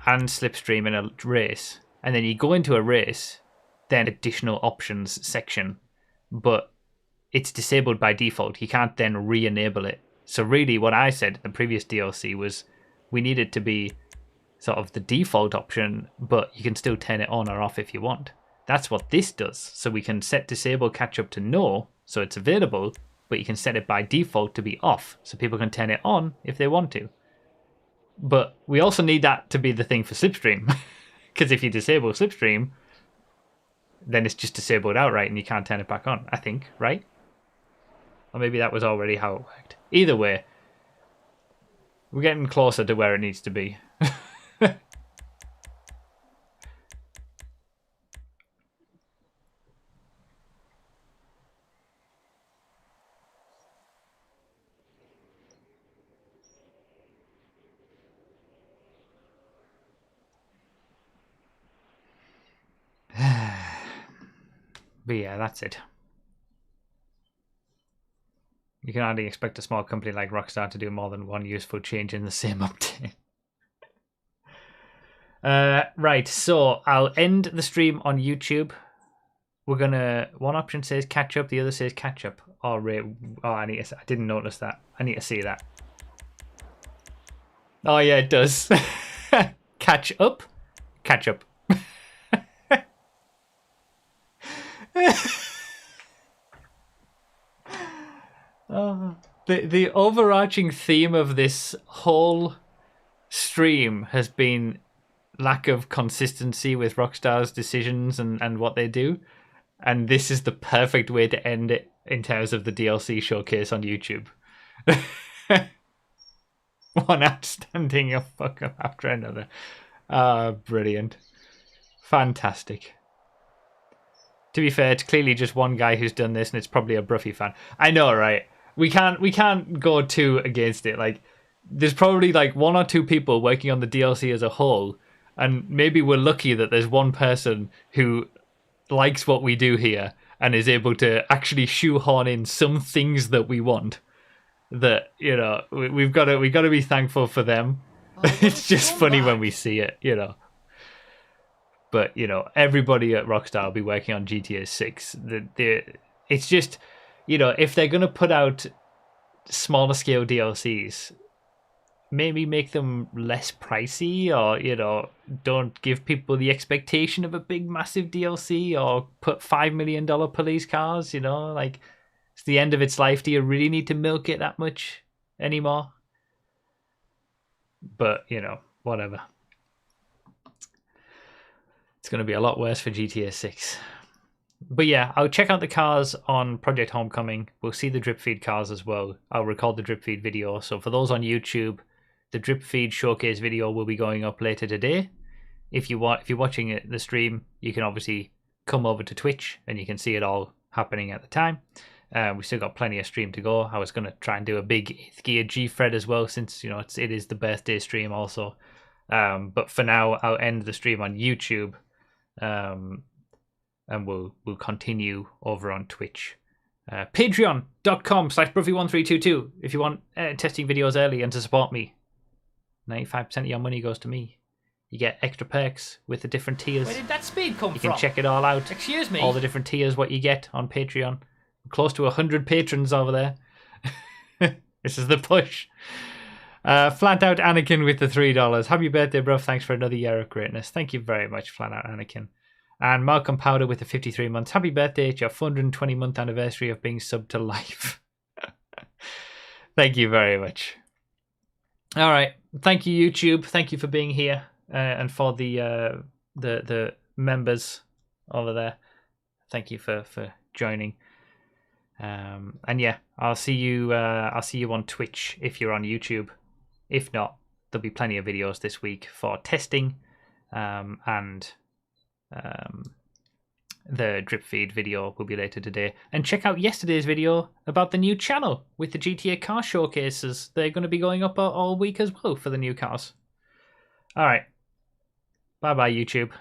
and Slipstream in a race, and then you go into a race, then additional options section, but it's disabled by default. You can't then re-enable it. So really what I said in the previous DLC was we need it to be sort of the default option, but you can still turn it on or off if you want. That's what this does. So we can set disable catch-up to no, so it's available, but you can set it by default to be off, so people can turn it on if they want to. But we also need that to be the thing for Slipstream, because if you disable Slipstream, then it's just disabled outright and you can't turn it back on, I think, right? Or maybe that was already how it worked. Either way, we're getting closer to where it needs to be. But yeah, that's it. You can hardly expect a small company like Rockstar to do more than one useful change in the same update. Right, so I'll end the stream on YouTube we're gonna. One option says catch up, the other says catch up. Oh, I didn't notice that. I need to see that. Oh yeah, it does. Catch up, catch up. The overarching theme of this whole stream has been lack of consistency with Rockstar's decisions and what they do. And this is the perfect way to end it in terms of the DLC showcase on YouTube. One outstanding fuck up after another. Brilliant. Fantastic. To be fair, it's clearly just one guy who's done this, and it's probably a Bruffy fan. I know, right? We can't go too against it. Like, there's probably like one or two people working on the DLC as a whole, and maybe we're lucky that there's one person who likes what we do here and is able to actually shoehorn in some things that we want. That, you know, we've got to be thankful for them. It's just funny when we see it, you know. But, you know, everybody at Rockstar will be working on GTA 6. It's just, you know, if they're going to put out smaller scale DLCs, maybe make them less pricey, or, you know, don't give people the expectation of a big, massive DLC, or put $5 million police cars, you know, like, it's the end of its life. Do you really need to milk it that much anymore? But, you know, whatever. It's going to be a lot worse for GTA 6. But yeah, I'll check out the cars on Project Homecoming. We'll see the drip feed cars as well. I'll record the drip feed video. So for those on YouTube, the drip feed showcase video will be going up later today. If you're watching the stream, you can obviously come over to Twitch and you can see it all happening at the time. We still got plenty of stream to go. I was going to try and do a big 8th Gear G-Fred as well, since, you know, it is the birthday stream also. But for now, I'll end the stream on YouTube. And we'll continue over on Twitch. Patreon.com/Bruffy1322 if you want testing videos early and to support me. 95% of your money goes to me. You get extra perks with the different tiers. Where did that speed come from? You can check it all out. Excuse me. All the different tiers, what you get on Patreon. Close to 100 patrons over there. This is the push. Flat Out Anakin with the $3. Happy birthday, bro. Thanks for another year of greatness. Thank you very much, Flat Out Anakin. And Malcolm Powder with the 53 months. Happy birthday. It's your 420-month anniversary of being subbed to life. Thank you very much. All right. Thank you, YouTube. Thank you for being here. And for the members over there. Thank you for joining. And yeah, I'll see you on Twitch if you're on YouTube. If not, there'll be plenty of videos this week for testing, and the drip feed video will be later today. And check out yesterday's video about the new channel with the GTA car showcases. They're going to be going up all week as well for the new cars. All right. Bye-bye, YouTube.